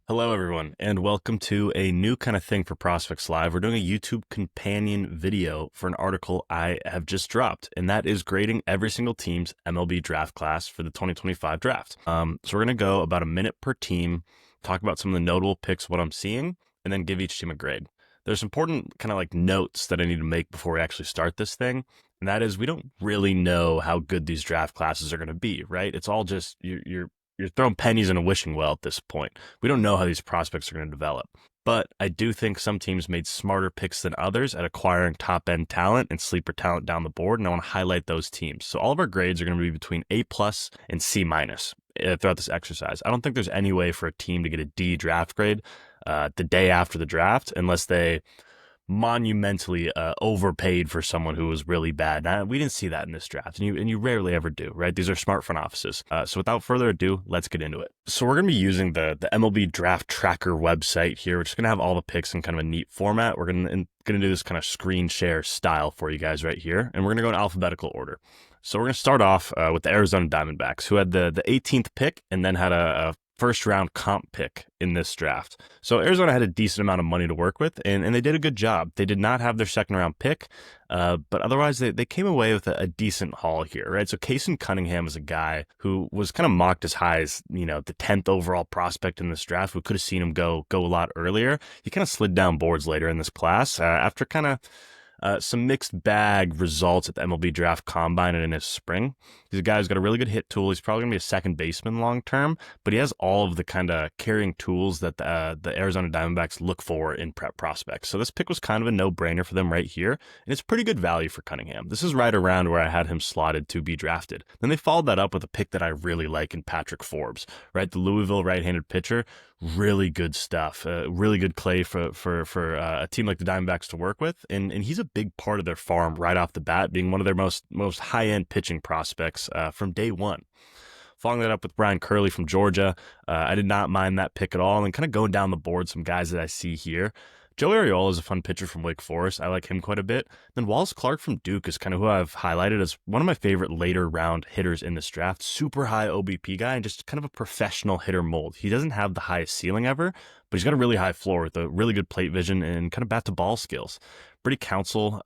Hello, everyone, and welcome to a new kind of thing for Prospects Live. We're doing a YouTube companion video for an article I have just dropped, and that is grading every single team's MLB draft class for the 2025 draft. So we're going to go about a minute per team, talk about some of the notable picks, what I'm seeing, and then give each team a grade. There's important kind of like notes that I need to make before we actually start this thing, and that is we don't really know how good these draft classes are going to be, right? It's all just you're throwing pennies in a wishing well at this point. We don't know how these prospects are going to develop. But I do think some teams made smarter picks than others at acquiring top-end talent and sleeper talent down the board, and I want to highlight those teams. So all of our grades are going to be between A+ and C- throughout this exercise. I don't think there's any way for a team to get a D draft grade the day after the draft unless they monumentally overpaid for someone who was really bad. Now, we didn't see that in this draft, and you rarely ever do, right? These are smart front offices. So without further ado, let's get into it. So we're going to be using the MLB Draft Tracker website here. We're just going to have all the picks in kind of a neat format. We're going to do this kind of screen share style for you guys right here, and we're going to go in alphabetical order. So we're going to start off with the Arizona Diamondbacks, who had the 18th pick and then had a first round comp pick in this draft. So Arizona had a decent amount of money to work with, and they did a good job. They did not have their second round pick, but otherwise they came away with a decent haul here, right? So Kason Cunningham is a guy who was kind of mocked as high as, the 10th overall prospect in this draft. We could have seen him go a lot earlier. He kind of slid down boards later in this class after kind of some mixed bag results at the MLB Draft Combine and in his spring. He's a guy who's got a really good hit tool. He's probably going to be a second baseman long term, but he has all of the kind of carrying tools that the Arizona Diamondbacks look for in prep prospects. So this pick was kind of a no-brainer for them right here, and it's pretty good value for Cunningham. This is right around where I had him slotted to be drafted. Then they followed that up with a pick that I really like in Patrick Forbes, right? The Louisville right-handed pitcher. Really good stuff. Really good clay for a team like the Diamondbacks to work with, and he's a big part of their farm right off the bat, being one of their most high-end pitching prospects from day one. Following that up with Brian Curley from Georgia, I did not mind that pick at all, and kind of going down the board, some guys that I see here. Joey Arriola is a fun pitcher from Wake Forest. I like him quite a bit. Then Wallace Clark from Duke is kind of who I've highlighted as one of my favorite later round hitters in this draft. Super high OBP guy and just kind of a professional hitter mold. He doesn't have the highest ceiling ever, but he's got a really high floor with a really good plate vision and kind of bat to ball skills. Brady Council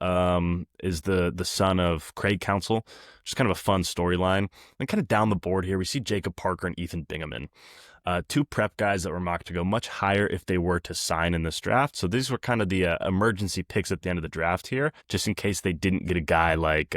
is the son of Craig Council, just kind of a fun storyline. And kind of down the board here, we see Jacob Parker and Ethan Bingaman. Two prep guys that were mocked to go much higher if they were to sign in this draft. So these were kind of the emergency picks at the end of the draft here, just in case they didn't get a guy like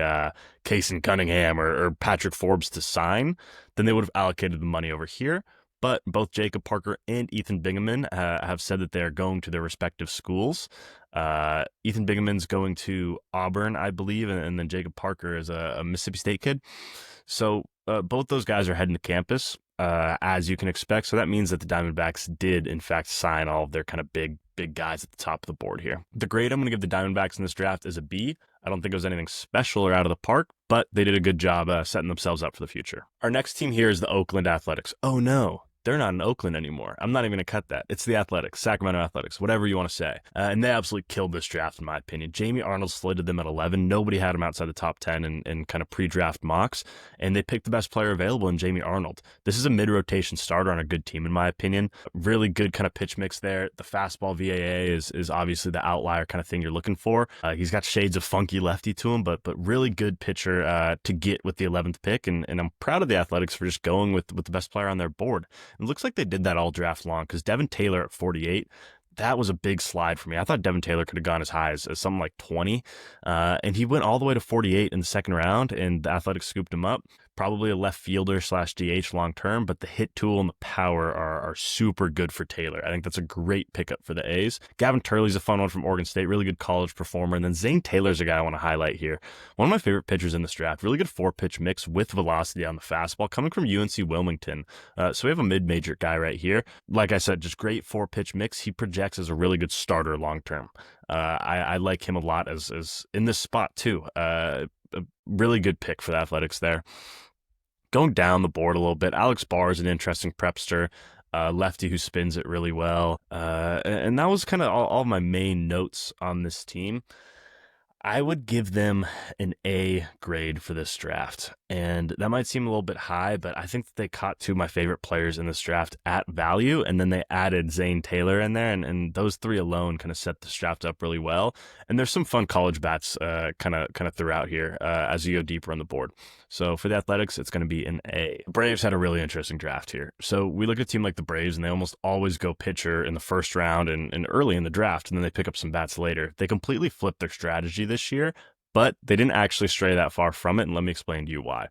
Kason Cunningham or Patrick Forbes to sign, then they would have allocated the money over here. But both Jacob Parker and Ethan Bingaman have said that they're going to their respective schools. Ethan Bingaman's going to Auburn, I believe, and then Jacob Parker is a Mississippi State kid. So both those guys are heading to campus, as you can expect. So that means that the Diamondbacks did, in fact, sign all of their kind of big guys at the top of the board here. The grade I'm going to give the Diamondbacks in this draft is a B. I don't think it was anything special or out of the park, but they did a good job setting themselves up for the future. Our next team here is the Oakland Athletics. Oh, no. They're not in Oakland anymore. I'm not even going to cut that. It's the Athletics, Sacramento Athletics, whatever you want to say. And they absolutely killed this draft, in my opinion. Jamie Arnold slated them at 11. Nobody had him outside the top 10 in kind of pre-draft mocks. And they picked the best player available in Jamie Arnold. This is a mid-rotation starter on a good team, in my opinion. Really good kind of pitch mix there. The fastball VAA is obviously the outlier kind of thing you're looking for. He's got shades of funky lefty to him, but really good pitcher to get with the 11th pick. And I'm proud of the Athletics for just going with the best player on their board. It looks like they did that all draft long because Devin Taylor at 48, that was a big slide for me. I thought Devin Taylor could have gone as high as something like 20, and he went all the way to 48 in the second round, and the Athletics scooped him up. Probably a left fielder / DH long term, but the hit tool and the power are super good for Taylor. I think that's a great pickup for the A's. Gavin Turley's a fun one from Oregon State, really good college performer. And then Zane Taylor's a guy I want to highlight here. One of my favorite pitchers in this draft, really good 4-pitch mix with velocity on the fastball, coming from UNC Wilmington. So we have a mid-major guy right here. Like I said, just great 4-pitch mix. He projects as a really good starter long term. I like him a lot as in this spot too. A really good pick for the Athletics there. Going down the board a little bit, Alex Barr is an interesting prepster, lefty who spins it really well. And that was kind of all of my main notes on this team. I would give them an A grade for this draft. And that might seem a little bit high, but I think that they caught two of my favorite players in this draft at value. And then they added Zane Taylor in there. And those three alone kind of set this draft up really well. And there's some fun college bats kind of throughout here as you go deeper on the board. So for the Athletics, it's going to be an A. Braves had a really interesting draft here. So we look at a team like the Braves, and they almost always go pitcher in the first round and early in the draft, and then they pick up some bats later. They completely flipped their strategy this year, but they didn't actually stray that far from it, and let me explain to you why.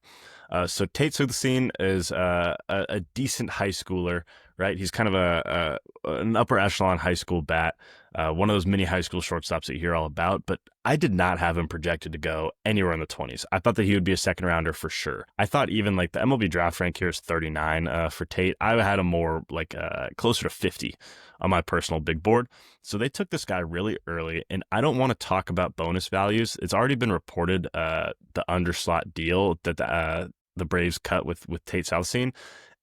So Tate Sugacine is a decent high schooler, right? He's kind of an upper echelon high school bat, one of those mini high school shortstops that you hear all about, but I did not have him projected to go anywhere in the 20s. I thought that he would be a second rounder for sure. I thought even like the MLB draft rank here is 39 for Tate. I had him more like closer to 50 on my personal big board. So they took this guy really early, and I don't want to talk about bonus values. It's already been reported the underslot deal that the Braves cut with Tate Sugacine,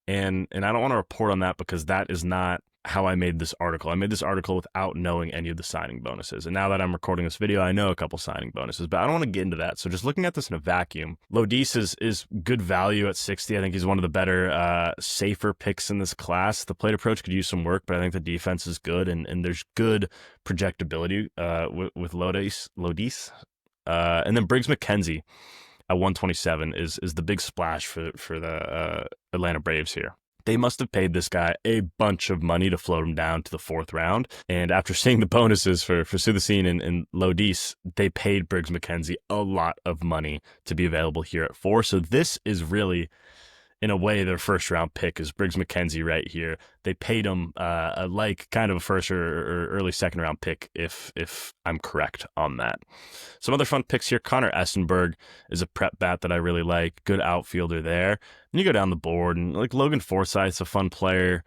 and I don't want to report on that because that is not how I made this article. I made this article without knowing any of the signing bonuses. And now that I'm recording this video, I know a couple signing bonuses, but I don't want to get into that. So just looking at this in a vacuum, Lodis is good value at 60. I think he's one of the better, safer picks in this class. The plate approach could use some work, but I think the defense is good, and there's good projectability with Lodis. And then Briggs McKenzie at 127 is the big splash for the Atlanta Braves here. They must have paid this guy a bunch of money to float him down to the fourth round. And after seeing the bonuses for Sugacine and Lodis, they paid Briggs McKenzie a lot of money to be available here at 4. So this is really, in a way, their first round pick is Briggs McKenzie right here. They paid him like kind of a first or early second round pick, if I'm correct on that. Some other fun picks here. Connor Essenberg is a prep bat that I really like. Good outfielder there. And you go down the board, and like Logan Forsythe's a fun player.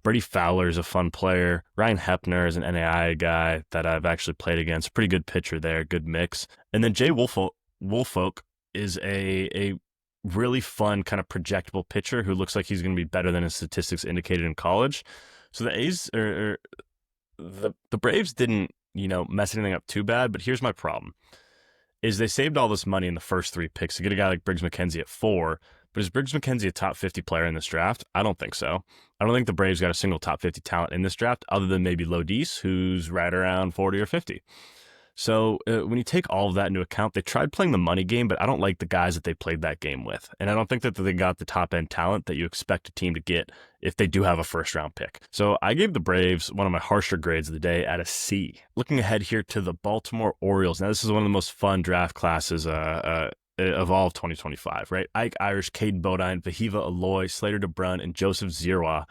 Brady Fowler is a fun player. Ryan Hepner is an NAI guy that I've actually played against. Pretty good pitcher there. Good mix. And then Jay Woolfolk is a really fun kind of projectable pitcher who looks like he's going to be better than his statistics indicated in college. So the A's or the Braves didn't, mess anything up too bad, but here's my problem. Is they saved all this money in the first 3 picks to get a guy like Briggs McKenzie at 4, but is Briggs McKenzie a top 50 player in this draft? I don't think so. I don't think the Braves got a single top 50 talent in this draft other than maybe Lodis, who's right around 40 or 50. So when you take all of that into account, they tried playing the money game, but I don't like the guys that they played that game with. And I don't think that they got the top-end talent that you expect a team to get if they do have a first-round pick. So I gave the Braves one of my harsher grades of the day at a C. Looking ahead here to the Baltimore Orioles. Now, this is one of the most fun draft classes of all of 2025, right? Ike Irish, Caden Bodine, Vahiva Aloy, Slater DeBrun, and Joseph Zirwa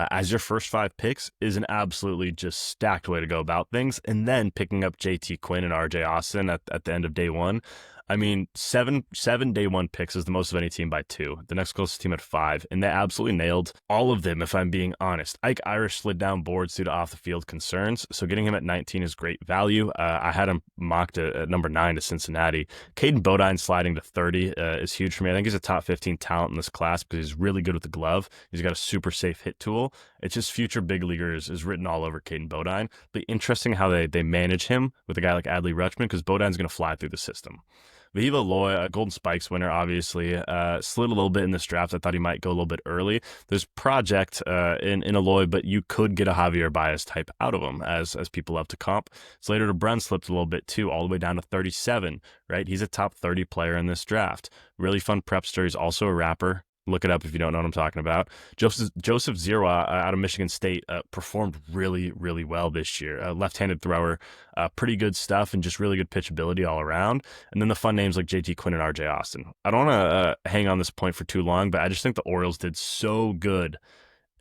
as your first 5 picks is an absolutely just stacked way to go about things. And then picking up JT Quinn and RJ Austin at the end of day 1. I mean, seven day 1 picks is the most of any team by 2. The next closest team at 5, and they absolutely nailed all of them, if I'm being honest. Ike Irish slid down boards due to off-the-field concerns, so getting him at 19 is great value. I had him mocked at number 9 to Cincinnati. Caden Bodine sliding to 30 is huge for me. I think he's a top 15 talent in this class because he's really good with the glove. He's got a super safe hit tool. It's just future big leaguers is written all over Caden Bodine. But interesting how they manage him with a guy like Adley Rutschman because Bodine's going to fly through the system. Vahiva Loy, a Golden Spikes winner, obviously, slid a little bit in this draft. I thought he might go a little bit early. There's project in Aloy, but you could get a Javier Baez type out of him, as people love to comp. Slater DeBrun slipped a little bit too, all the way down to 37, right? He's a top 30 player in this draft. Really fun prepster. He's also a rapper. Look it up if you don't know what I'm talking about. Joseph Zirwa out of Michigan State performed really, really well this year. Left-handed thrower, pretty good stuff, and just really good pitchability all around. And then the fun names like JT Quinn and RJ Austin. I don't want to hang on this point for too long, but I just think the Orioles did so good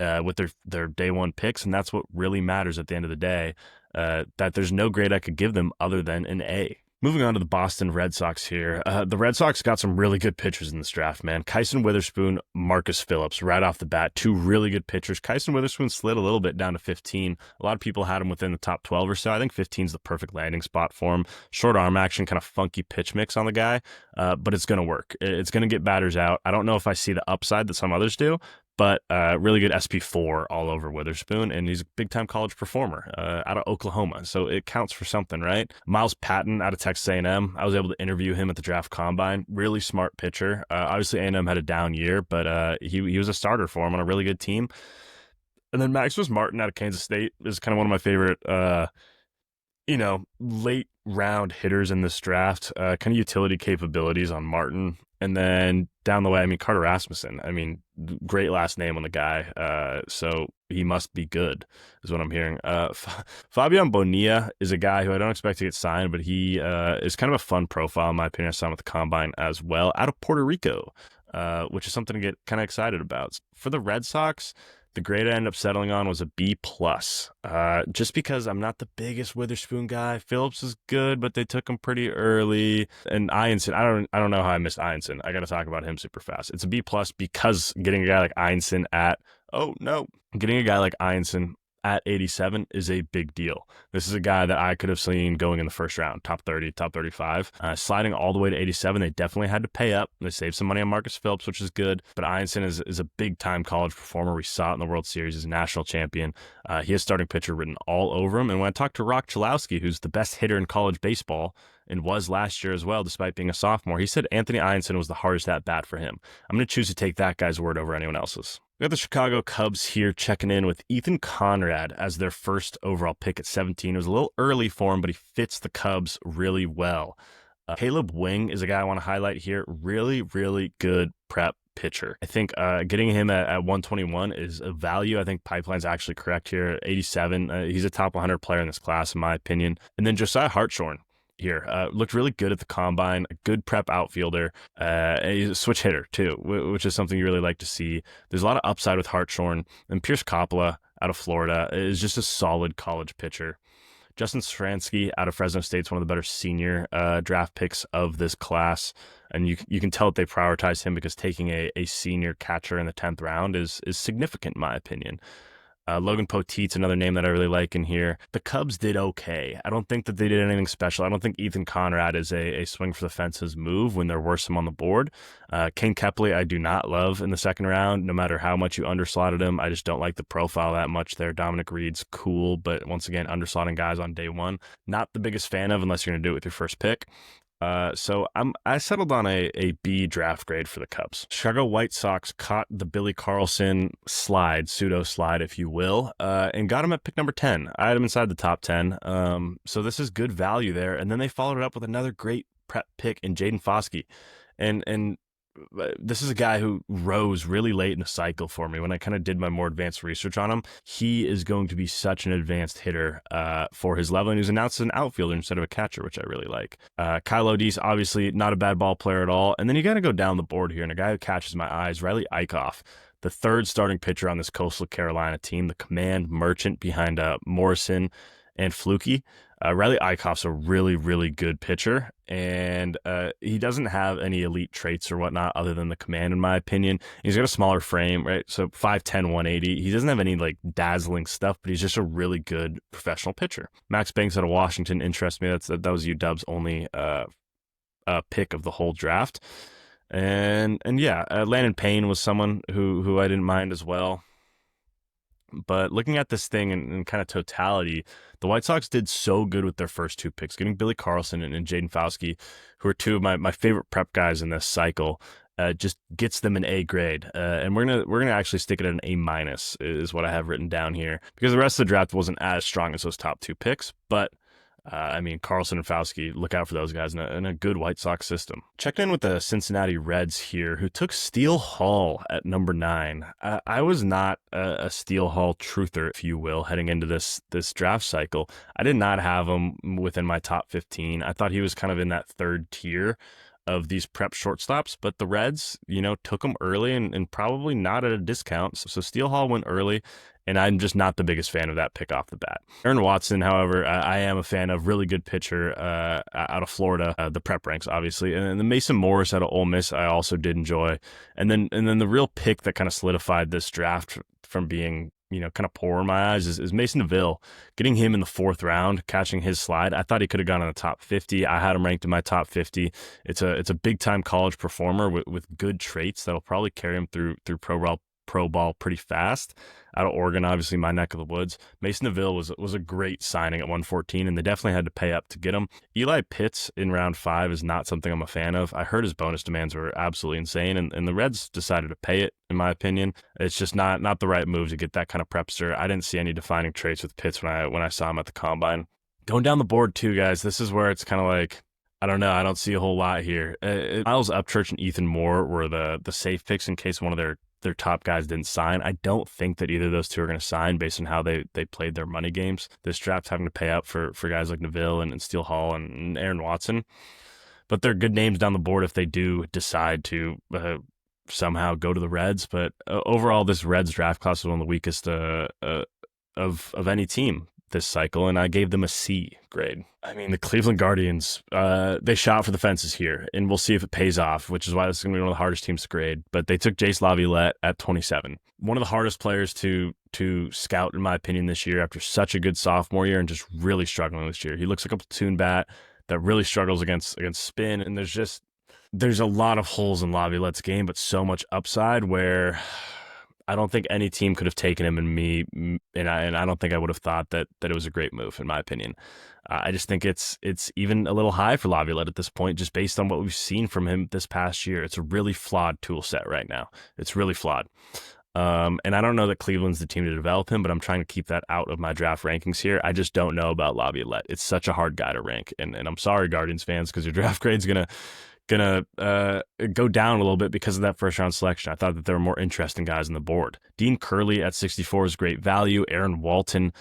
with their day 1 picks, and that's what really matters at the end of the day, that there's no grade I could give them other than an A. Moving on to the Boston Red Sox here. The Red Sox got some really good pitchers in this draft, man. Kyson Witherspoon, Marcus Phillips, right off the bat. 2 really good pitchers. Kyson Witherspoon slid a little bit down to 15. A lot of people had him within the top 12 or so. I think 15 is the perfect landing spot for him. Short arm action, kind of funky pitch mix on the guy, but it's going to work. It's going to get batters out. I don't know if I see the upside that some others do, but really good SP4 all over Witherspoon, and he's a big-time college performer out of Oklahoma, so it counts for something, right? Miles Patton out of Texas A&M, I was able to interview him at the draft combine. Really smart pitcher. Obviously, A&M had a down year, but he was a starter for him on a really good team. And then Maximus Martin out of Kansas State is kind of one of my favorite late round hitters in this draft, kind of utility capabilities on Martin. And then down the way, I mean, Carter Rasmussen. I mean, great last name on the guy. So he must be good, is what I'm hearing. Fabian Bonilla is a guy who I don't expect to get signed, but he is kind of a fun profile, in my opinion. I saw him at the combine as well, out of Puerto Rico, which is something to get kind of excited about. For the Red Sox, the grade I ended up settling on was a B+. Just because I'm not the biggest Witherspoon guy. Phillips is good, but they took him pretty early. And Ianson, I don't know how I missed Ianson. I got to talk about him super fast. It's a B+ because getting a guy like Ianson at 87 is a big deal. This is a guy that I could have seen going in the first round, top 30, top 35. Sliding all the way to 87, they definitely had to pay up. They saved some money on Marcus Phillips, which is good. But Ianson is a big-time college performer. We saw it in the World Series. He's a national champion. He has starting pitcher written all over him. And when I talked to Rock Chalowski, who's the best hitter in college baseball, and was last year as well, despite being a sophomore, he said Anthony Ianson was the hardest at bat for him. I'm going to choose to take that guy's word over anyone else's. We got the Chicago Cubs here checking in with Ethan Conrad as their first overall pick at 17. It was a little early for him, but he fits the Cubs really well. Caleb Wing is a guy I want to highlight here. Really, really good prep pitcher. I think getting him at 121 is a value. I think Pipeline's actually correct here. 87. He's a top 100 player in this class, in my opinion. And then Josiah Hartshorn here. Looked really good at the combine, a good prep outfielder. He's a switch hitter too, which is something you really like to see. There's a lot of upside with Hartshorn. And Pierce Coppola out of Florida is just a solid college pitcher. Justin Stransky out of Fresno State's one of the better senior draft picks of this class. And you can tell that they prioritize him because taking a senior catcher in the 10th round is significant in my opinion. Logan Poteet's another name that I really like in here. The Cubs did okay. I don't think that they did anything special. I don't think Ethan Conrad is a swing for the fences move when there were some on the board. Kane Kepley, I do not love in the second round, no matter how much you underslotted him. I just don't like the profile that much there. Dominic Reed's cool, but once again, underslotting guys on day one, not the biggest fan of unless you're going to do it with your first pick. So I settled on a B draft grade for the Cubs. Chicago White Sox caught the Billy Carlson slide, pseudo slide, if you will, and got him at pick number 10. I had him inside the top 10. So this is good value there. And then they followed it up with another great prep pick in Jaden Foskey. And this is a guy who rose really late in the cycle for me when I kind of did my more advanced research on him. He is going to be such an advanced hitter for his level, and he was announced as an outfielder instead of a catcher, which I really like. Kyle O'Deese, obviously not a bad ball player at all. And then you got to go down the board here, and a guy who catches my eyes, Riley Eichhoff, the third starting pitcher on this Coastal Carolina team, the command merchant behind Morrison and Flukie. Riley Eichhoff's a really, really good pitcher, and he doesn't have any elite traits or whatnot other than the command, in my opinion. He's got a smaller frame, right? So 5'10", 180. He doesn't have any like dazzling stuff, but he's just a really good professional pitcher. Max Banks out of Washington interests me. That was UW's only pick of the whole draft. And yeah, Landon Payne was someone who I didn't mind as well. But looking at this thing in kind of totality, the White Sox did so good with their first two picks, getting Billy Carlson and Jaden Foskey, who are two of my favorite prep guys in this cycle, just gets them an A grade. And we're gonna actually stick it at an A- is what I have written down here, because the rest of the draft wasn't as strong as those top two picks, but I mean, Carlson and Foskey, look out for those guys in a good White Sox system. Checked in with the Cincinnati Reds here, who took Steele Hall at number 9. I was not a Steele Hall truther, if you will, heading into this draft cycle. I did not have him within my top 15. I thought he was kind of in that third tier of these prep shortstops, but the Reds, took him early and probably not at a discount. So Steele Hall went early, and I'm just not the biggest fan of that pick off the bat. Aaron Watson, however, I am a fan of. Really good pitcher out of Florida, the prep ranks, obviously. And the Mason Morris out of Ole Miss, I also did enjoy. And then the real pick that kind of solidified this draft from being kind of poor in my eyes is Mason DeVille. Getting him in the 4th round, catching his slide. I thought he could have gone in the top 50. I had him ranked in my top 50. It's a big time college performer with good traits that'll probably carry him through pro ball pretty fast. Out of Oregon, obviously my neck of the woods. Mason Neville was a great signing at 114, and they definitely had to pay up to get him. Eli Pitts in round 5 is not something I'm a fan of. I heard his bonus demands were absolutely insane, and the Reds decided to pay it, in my opinion. It's just not the right move to get that kind of prepster. I didn't see any defining traits with Pitts when I saw him at the combine. Going down the board too, guys, this is where it's kind of like, I don't know. I don't see a whole lot here. Miles Upchurch and Ethan Moore were the safe picks in case one of their top guys didn't sign. I don't think that either of those two are going to sign based on how they played their money games. This draft's having to pay up for guys like Neville and Steele Hall and Aaron Watson. But they're good names down the board if they do decide to somehow go to the Reds. But overall, this Reds draft class was one of the weakest of any team this cycle, and I gave them a C grade. I mean, the Cleveland Guardians, they shot for the fences here, and we'll see if it pays off, which is why this is going to be one of the hardest teams to grade. But they took Jace Laviolette at 27. One of the hardest players to scout, in my opinion, this year after such a good sophomore year and just really struggling this year. He looks like a platoon bat that really struggles against spin, and there's a lot of holes in Laviolette's game, but so much upside where I don't think any team could have taken him and I don't think I would have thought that it was a great move, in my opinion. I just think it's even a little high for Laviolette at this point, just based on what we've seen from him this past year. It's a really flawed tool set right now. It's really flawed. And I don't know that Cleveland's the team to develop him, but I'm trying to keep that out of my draft rankings here. I just don't know about Laviolette. It's such a hard guy to rank. And I'm sorry, Guardians fans, because your draft grade's gonna go down a little bit because of that first round selection. I thought that there were more interesting guys on the board. Dean Curley at 64 is great value. Aaron Walton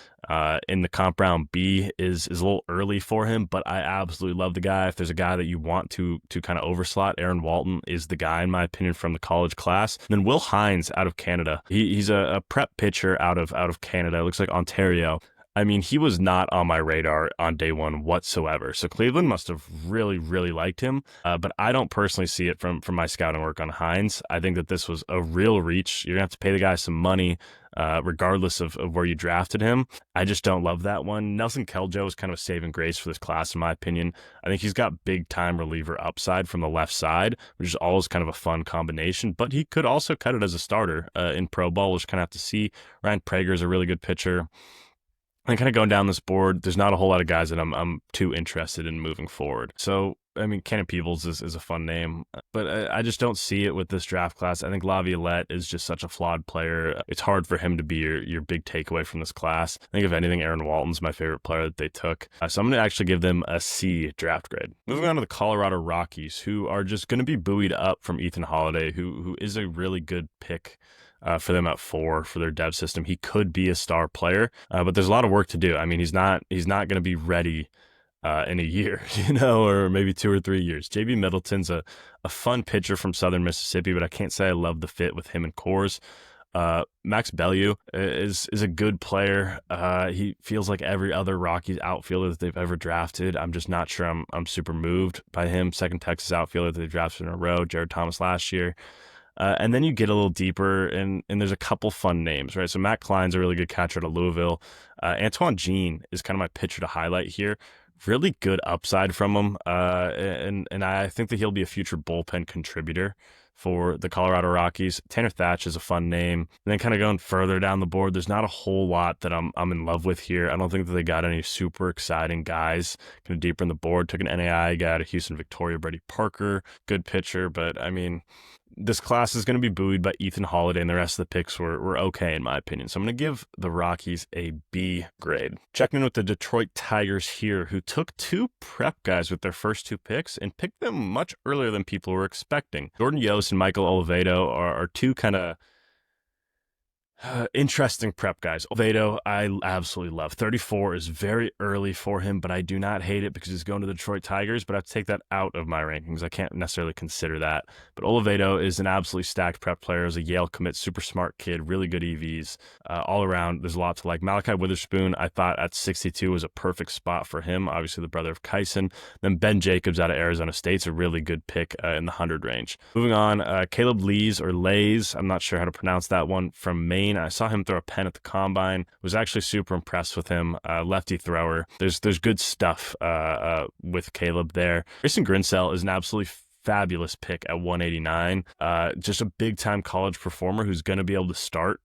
in the comp round B is a little early for him, but I absolutely love the guy. If there's a guy that you want to kind of overslot, Aaron Walton is the guy, in my opinion, from the college class. And then Will Hines out of Canada. He's a prep pitcher out of Canada. It looks like Ontario. I mean, he was not on my radar on day one whatsoever. So Cleveland must have really, really liked him. But I don't personally see it from my scouting work on Hines. I think that this was a real reach. You're going to have to pay the guy some money, regardless of where you drafted him. I just don't love that one. Nelson Keljo is kind of a saving grace for this class, in my opinion. I think he's got big time reliever upside from the left side, which is always kind of a fun combination. But he could also cut it as a starter in pro ball. We'll just kind of have to see. Ryan Prager is a really good pitcher. And kind of going down this board, there's not a whole lot of guys that I'm too interested in moving forward. So, I mean, Cannon Peebles is a fun name, but I just don't see it with this draft class. I think Laviolette is just such a flawed player. It's hard for him to be your big takeaway from this class. I think, if anything, Aaron Walton's my favorite player that they took. So I'm going to actually give them a C draft grade. Moving on to the Colorado Rockies, who are just going to be buoyed up from Ethan Holiday, who is a really good pick for them at 4 for their dev system. He could be a star player, but there's a lot of work to do. I mean, he's not going to be ready in a year, or maybe 2 or 3 years. JB Middleton's a fun pitcher from Southern Mississippi, but I can't say I love the fit with him and Coors. Max Bellew is a good player. He feels like every other Rockies outfielder that they've ever drafted. I'm just not sure I'm super moved by him. Second Texas outfielder that they drafted in a row, Jared Thomas last year. And then you get a little deeper, and there's a couple fun names, right? So Matt Klein's a really good catcher out of Louisville. Antoine Jean is kind of my pitcher to highlight here. Really good upside from him, and I think that he'll be a future bullpen contributor for the Colorado Rockies. Tanner Thatch is a fun name. And then kind of going further down the board, there's not a whole lot that I'm in love with here. I don't think that they got any super exciting guys kind of deeper in the board. Took an NAI guy out of Houston, Victoria, Brady Parker, good pitcher, but I mean, this class is going to be buoyed by Ethan Holiday, and the rest of the picks were okay, in my opinion. So I'm going to give the Rockies a B grade. Checking in with the Detroit Tigers here, who took 2 prep guys with their first 2 picks and picked them much earlier than people were expecting. Jordan Yost and Michael Olivedo are 2 kind of interesting prep guys. Olivedo, I absolutely love. 34 is very early for him, but I do not hate it because he's going to the Detroit Tigers, but I have to take that out of my rankings. I can't necessarily consider that. But Olivedo is an absolutely stacked prep player. He's a Yale commit, super smart kid, really good EVs. All around, there's a lot to like. Malachi Witherspoon, I thought at 62 was a perfect spot for him. Obviously, the brother of Kyson. Then Ben Jacobs out of Arizona State's a really good pick in the 100 range. Moving on, Caleb Lees or Lays, I'm not sure how to pronounce that one, from Maine. I saw him throw a pen at the combine. Was actually super impressed with him. Lefty thrower. There's good stuff with Caleb there. Grayson Grinsell is an absolutely fabulous pick at 189. Just a big-time college performer who's going to be able to start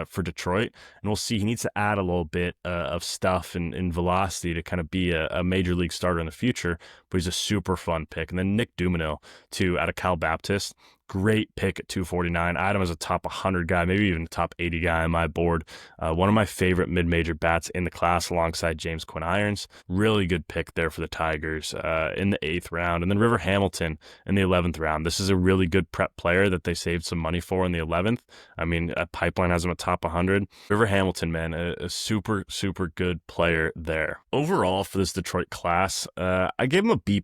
for Detroit. And we'll see. He needs to add a little bit of stuff and velocity to kind of be a major league starter in the future. But he's a super fun pick. And then Nick Dumino, too, out of Cal Baptist. Great pick at 249. I had him as a top 100 guy, maybe even a top 80 guy on my board. One of my favorite mid-major bats in the class alongside James Quinn Irons. Really good pick there for the Tigers in the 8th round. And then River Hamilton in the 11th round. This is a really good prep player that they saved some money for in the 11th. I mean, Pipeline has him a top 100. River Hamilton, man, a super, super good player there. Overall, for this Detroit class, I gave him a B+.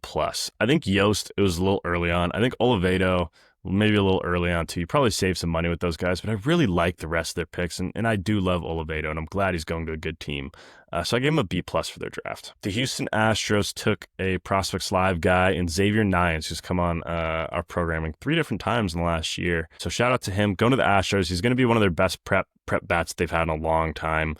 I think Yost, it was a little early on. I think Olivedo, maybe a little early on too. You probably save some money with those guys, but I really like the rest of their picks, and I do love Olivedo, and I'm glad he's going to a good team. So I gave him a B+ for their draft. The Houston Astros took a Prospects Live guy in Xavier Nyans, who's come on our programming 3 different times in the last year. So shout out to him. Going to the Astros, he's going to be one of their best prep bats they've had in a long time.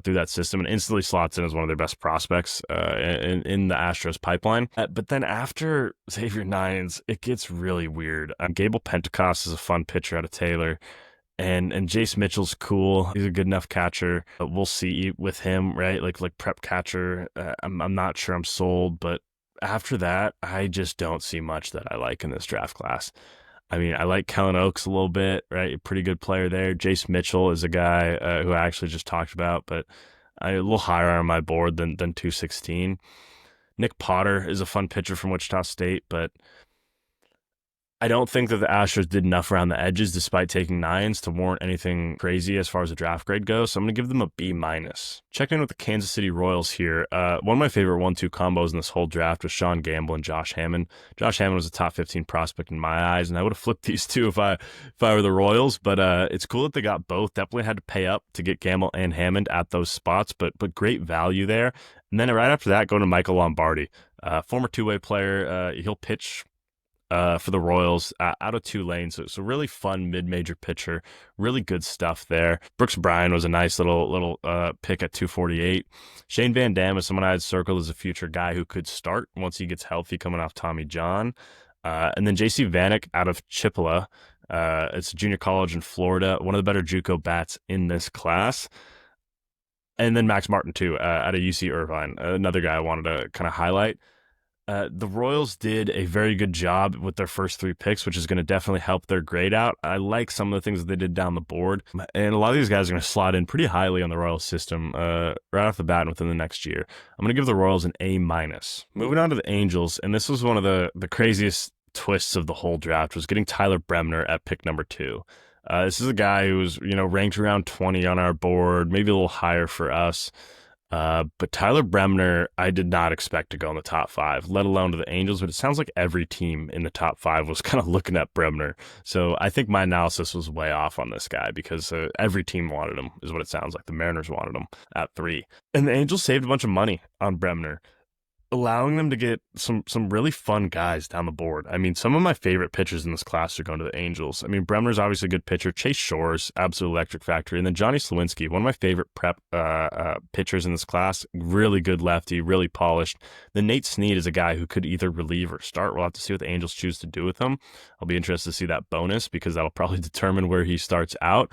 Through that system, and instantly slots in as one of their best prospects in the Astros pipeline. But then after Xavier Nyans, it gets really weird. Gable Pentecost is a fun pitcher out of Taylor, and Jace Mitchell's cool. He's a good enough catcher. But we'll see with him, right? Like prep catcher. I'm not sure I'm sold, but after that, I just don't see much that I like in this draft class. I mean, I like Kellen Oakes a little bit, right? A pretty good player there. Jace Mitchell is a guy who I actually just talked about, but a little higher on my board than 216. Nick Potter is a fun pitcher from Wichita State, but I don't think that the Astros did enough around the edges despite taking 9s to warrant anything crazy as far as the draft grade goes. So I'm going to give them a B-. Checking in with the Kansas City Royals here. One of my favorite 1-2 combos in this whole draft was Sean Gamble and Josh Hammond. Josh Hammond was a top 15 prospect in my eyes, and I would have flipped these two if I were the Royals. But it's cool that they got both. Definitely had to pay up to get Gamble and Hammond at those spots, but great value there. And then right after that, going to Michael Lombardi, former two-way player. He'll pitch for the Royals out of Tulane. So really fun mid-major pitcher. Really good stuff there. Brooks Bryan was a nice little pick at 248. Shane Van Dam is someone I had circled as a future guy who could start once he gets healthy coming off Tommy John. And then J.C. Vanek out of Chippewa. It's a junior college in Florida. One of the better JUCO bats in this class. And then Max Martin, too, out of UC Irvine. Another guy I wanted to kind of highlight. The Royals did a very good job with their first 3 picks, which is going to definitely help their grade out. I like some of the things that they did down the board, and a lot of these guys are going to slot in pretty highly on the Royals system right off the bat and within the next year. I'm going to give the Royals an A-. Moving on to the Angels, and this was one of the craziest twists of the whole draft, was getting Tyler Bremner at pick number 2. This is a guy who was, ranked around 20 on our board, maybe a little higher for us. But Tyler Bremner, I did not expect to go in the top 5, let alone to the Angels, but it sounds like every team in the top 5 was kind of looking at Bremner. So I think my analysis was way off on this guy because every team wanted him, is what it sounds like. The Mariners wanted him at 3. And the Angels saved a bunch of money on Bremner, allowing them to get some really fun guys down the board. I mean, some of my favorite pitchers in this class are going to the Angels. I mean, Bremner's obviously a good pitcher. Chase Shores, absolute electric factory. And then Johnny Slawinski, one of my favorite prep pitchers in this class. Really good lefty, really polished. Then Nate Snead is a guy who could either relieve or start. We'll have to see what the Angels choose to do with him. I'll be interested to see that bonus because that'll probably determine where he starts out.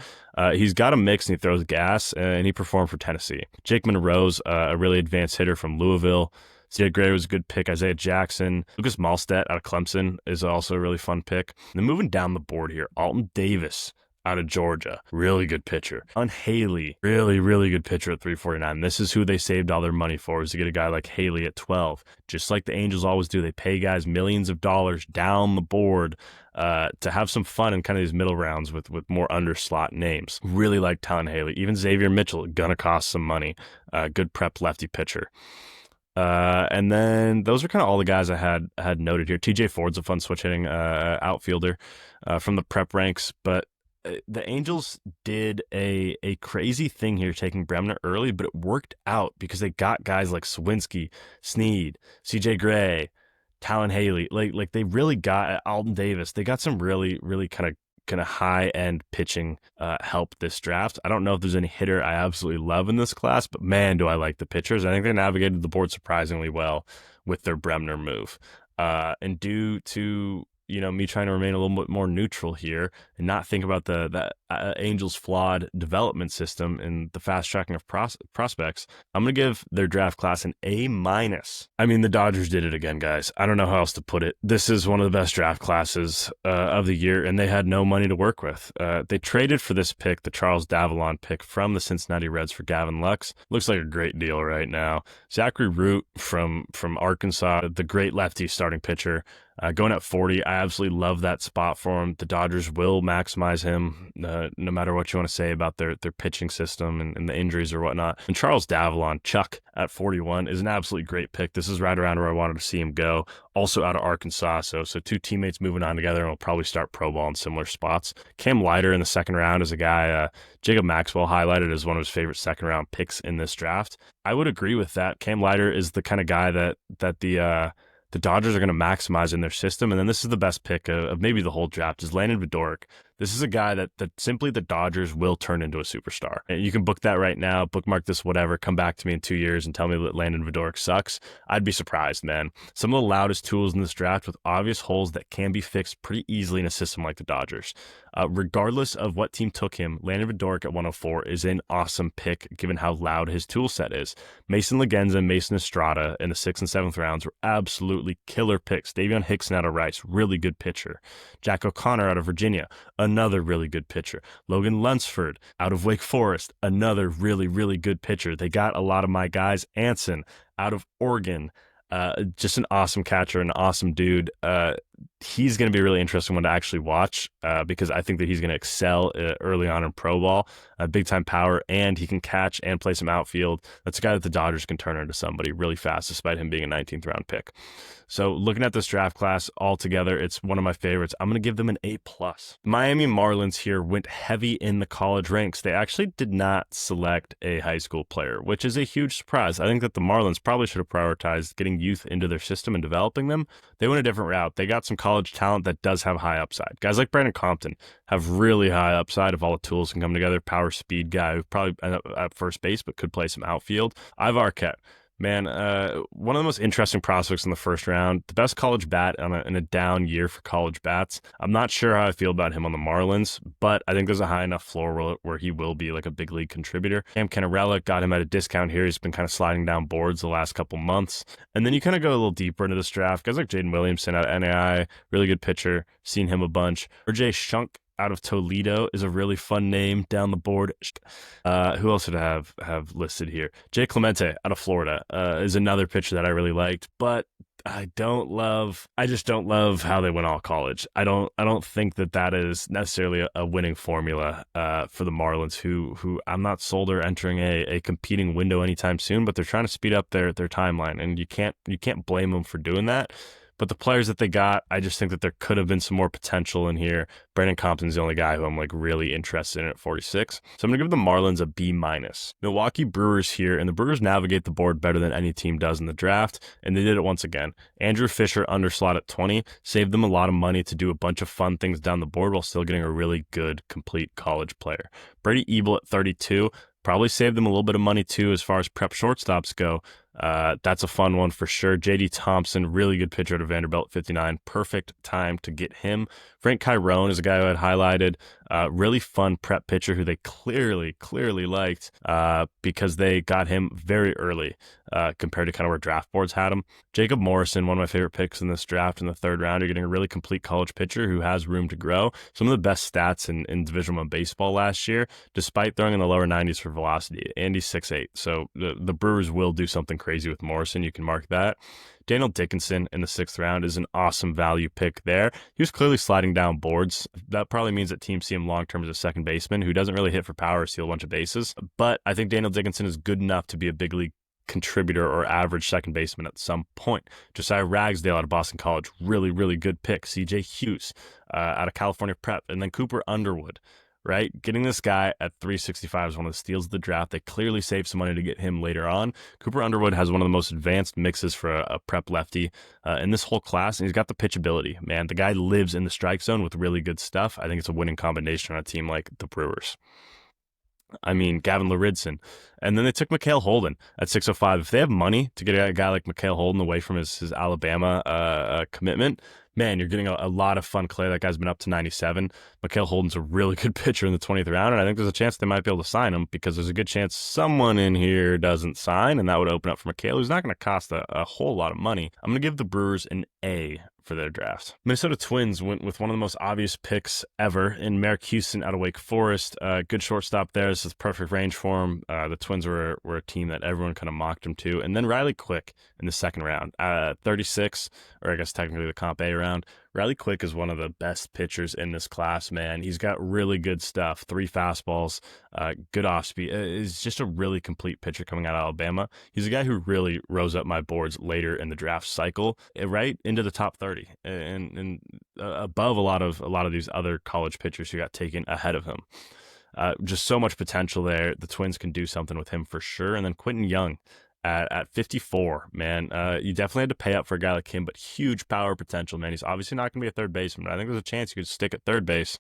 He's got a mix and he throws gas, and he performed for Tennessee. Jake Monroe's a really advanced hitter from Louisville. C.J. Gray was a good pick. Isaiah Jackson. Lucas Malstedt out of Clemson is also a really fun pick. And then moving down the board here, Alton Davis out of Georgia. Really good pitcher. On Haley, really, really good pitcher at 349. This is who they saved all their money for, is to get a guy like Haley at 12. Just like the Angels always do, they pay guys millions of dollars down the board to have some fun in kind of these middle rounds with more underslot names. Really like Talon Haley. Even Xavier Mitchell, gonna cost some money. Good prep lefty pitcher. And then those are kind of all the guys I had noted here. TJ Ford's a fun switch hitting outfielder from the prep ranks, but the Angels did a crazy thing here taking Bremner early, but it worked out because they got guys like Swinski, Snead, CJ Gray, Talon Haley. Like they really got Alton Davis. They got some really, really kind of high-end pitching help this draft. I don't know if there's any hitter I absolutely love in this class, but man, do I like the pitchers. I think they navigated the board surprisingly well with their Bremner move. And due to me trying to remain a little bit more neutral here and not think about the Angels' flawed development system and the fast tracking of prospects, I'm going to give their draft class an A-. I mean, the Dodgers did it again, guys. I don't know how else to put it. This is one of the best draft classes of the year, and they had no money to work with. They traded for this pick, the Charles Davallon pick from the Cincinnati Reds for Gavin Lux. Looks like a great deal right now. Zachary Root from Arkansas, the great lefty starting pitcher, going at 40. I absolutely love that spot for him. The Dodgers will maximize him, no matter what you want to say about their pitching system and the injuries or whatnot. And Charles Davallon, Chuck, at 41 is an absolutely great pick. This is right around where I wanted to see him go. Also out of Arkansas, so two teammates moving on together, and will probably start pro ball in similar spots. Cam Leiter in the second round is a guy Jacob Maxwell highlighted as one of his favorite second round picks in this draft. I would agree with that. Cam Leiter is the kind of guy that the Dodgers are going to maximize in their system. And then this is the best pick of maybe the whole draft, is Landon Vidoric. This is a guy that simply the Dodgers will turn into a superstar. And you can book that right now, bookmark this, whatever, come back to me in 2 years and tell me that Landon Vidoric sucks. I'd be surprised, man. Some of the loudest tools in this draft with obvious holes that can be fixed pretty easily in a system like the Dodgers. Regardless of what team took him, Landon Vidoric at 104 is an awesome pick given how loud his tool set is. Mason Legenza and Mason Estrada in the 6th and 7th rounds were absolutely killer picks. Davion Hickson out of Rice, really good pitcher. Jack O'Connor out of Virginia, another really good pitcher. Logan Lunsford out of Wake Forest, another really, really good pitcher. They got a lot of my guys. Anson out of Oregon, just an awesome catcher, an awesome dude. He's going to be a really interesting one to actually watch because I think that he's going to excel early on in pro ball. Big time power, and he can catch and play some outfield. That's a guy that the Dodgers can turn into somebody really fast, despite him being a 19th round pick. So looking at this draft class altogether, it's one of my favorites. I'm going to give them an A+. Miami Marlins here went heavy in the college ranks. They actually did not select a high school player, which is a huge surprise. I think that the Marlins probably should have prioritized getting youth into their system and developing them. They went a different route. They got some college talent that does have high upside. Guys like Brandon Compton have really high upside if all the tools can come together. Power speed guy who probably end up at first base but could play some outfield. Ivar Arquette. Man, one of the most interesting prospects in the first round, the best college bat in a down year for college bats. I'm not sure how I feel about him on the Marlins, but I think there's a high enough floor where he will be like a big league contributor. Cam Cannarella got him at a discount here. He's been kind of sliding down boards the last couple months. And then you kind of go a little deeper into this draft. Guys like Jaden Williamson out of NAI, really good pitcher, seen him a bunch. RJ Shunk out of Toledo is a really fun name down the board. Who else would I have listed here? Jay Clemente out of Florida is another pitcher that I really liked, but I just don't love how they went all college. I don't think that is necessarily a winning formula for the Marlins, who I'm not sold are entering a competing window anytime soon, but they're trying to speed up their timeline, and you can't blame them for doing that. But the players that they got, I just think that there could have been some more potential in here. Brandon Compton's the only guy who I'm like really interested in at 46. So I'm going to give the Marlins a B-. Milwaukee Brewers here, and the Brewers navigate the board better than any team does in the draft, and they did it once again. Andrew Fisher underslot at 20 saved them a lot of money to do a bunch of fun things down the board while still getting a really good, complete college player. Brady Ebel at 32 probably saved them a little bit of money too as far as prep shortstops go. That's a fun one for sure. J.D. Thompson, really good pitcher out of Vanderbilt, 59. Perfect time to get him. Frank Chiron is a guy who I had highlighted. Really fun prep pitcher who they clearly liked because they got him very early compared to kind of where draft boards had him. Jacob Morrison, one of my favorite picks in this draft in the third round. You're getting a really complete college pitcher who has room to grow. Some of the best stats in Division I baseball last year, despite throwing in the lower 90s for velocity. Andy's 6'8", so the Brewers will do something crazy with Morrison. You can mark that. Daniel Dickinson in the 6th round is an awesome value pick there. He was clearly sliding down boards. That probably means that teams see him long-term as a second baseman who doesn't really hit for power or steal a bunch of bases. But I think Daniel Dickinson is good enough to be a big league contributor or average second baseman at some point. Josiah Ragsdale out of Boston College, really good pick. CJ Hughes out of California Prep. And then Cooper Underwood. Right? Getting this guy at 365 is one of the steals of the draft. They clearly saved some money to get him later on. Cooper Underwood has one of the most advanced mixes for a prep lefty in this whole class, and he's got the pitchability. Man, the guy lives in the strike zone with really good stuff. I think it's a winning combination on a team like the Brewers. I mean, Gavin Laridson. And then they took Mikhail Holden at 605. If they have money to get a guy like Mikhail Holden away from his Alabama commitment, man, you're getting a lot of fun clay. That guy's been up to 97. Mikael Holden's a really good pitcher in the 20th round, and I think there's a chance they might be able to sign him because there's a good chance someone in here doesn't sign, and that would open up for Mikael, who's not going to cost a whole lot of money. I'm going to give the Brewers an A for their draft. Minnesota Twins went with one of the most obvious picks ever in Merrick Houston out of Wake Forest. Good shortstop there. This is perfect range for him. The Twins were a team that everyone kind of mocked him to. And then Riley Quick in the second round, 36, or I guess technically the Comp A round. Riley Quick is one of the best pitchers in this class, man. He's got really good stuff. 3 fastballs, good off speed. Is just a really complete pitcher coming out of Alabama. He's a guy who really rose up my boards later in the draft cycle, right into the top 30, and above a lot of these other college pitchers who got taken ahead of him. Just so much potential there. The Twins can do something with him for sure. And then Quentin Young at 54, man. You definitely had to pay up for a guy like him, but huge power potential, man. He's obviously not going to be a third baseman, but I think there's a chance you could stick at third base.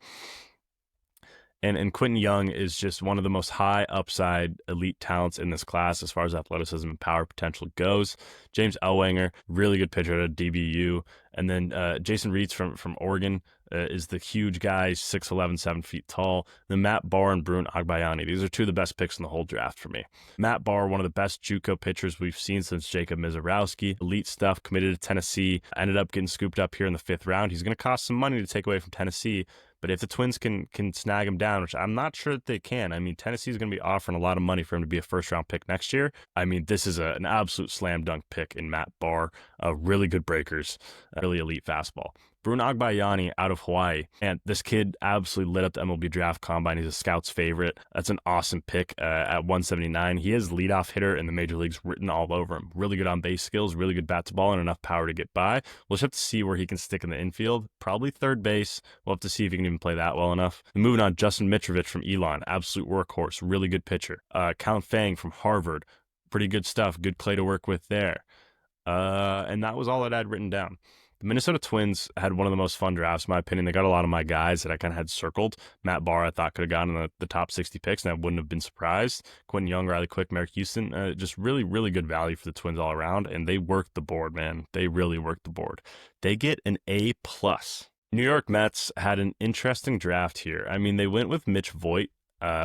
And Quentin Young is just one of the most high upside elite talents in this class as far as athleticism and power potential goes. James Ellwanger, really good pitcher at a DBU. And then Jason Reitz from Oregon is the huge guy, 6'11", 7 feet tall. Then Matt Barr and Bruin Agbayani. These are 2 of the best picks in the whole draft for me. Matt Barr, one of the best JUCO pitchers we've seen since Jacob Mizorowski. Elite stuff, committed to Tennessee. Ended up getting scooped up here in the 5th round. He's going to cost some money to take away from Tennessee. But if the Twins can snag him down, which I'm not sure that they can, I mean, Tennessee's going to be offering a lot of money for him to be a first-round pick next year. I mean, this is an absolute slam dunk pick in Matt Barr. Really good breakers, really elite fastball. Bruin Agbayani out of Hawaii. And this kid absolutely lit up the MLB draft combine. He's a scout's favorite. That's an awesome pick at 179. He has leadoff hitter in the major leagues written all over him. Really good on base skills, really good bat to ball, and enough power to get by. We'll just have to see where he can stick in the infield. Probably third base. We'll have to see if he can even play that well enough. And moving on, Justin Mitrovich from Elon. Absolute workhorse. Really good pitcher. Count Fang from Harvard. Pretty good stuff. Good clay to work with there. And that was all that I had written down. The Minnesota Twins had one of the most fun drafts, in my opinion. They got a lot of my guys that I kind of had circled. Matt Barr, I thought, could have gotten in the top 60 picks, and I wouldn't have been surprised. Quentin Young, Riley Quick, Merrick Houston, just really, really good value for the Twins all around, and they worked the board, man. They really worked the board. They get an A+. New York Mets had an interesting draft here. I mean, they went with Mitch Voit,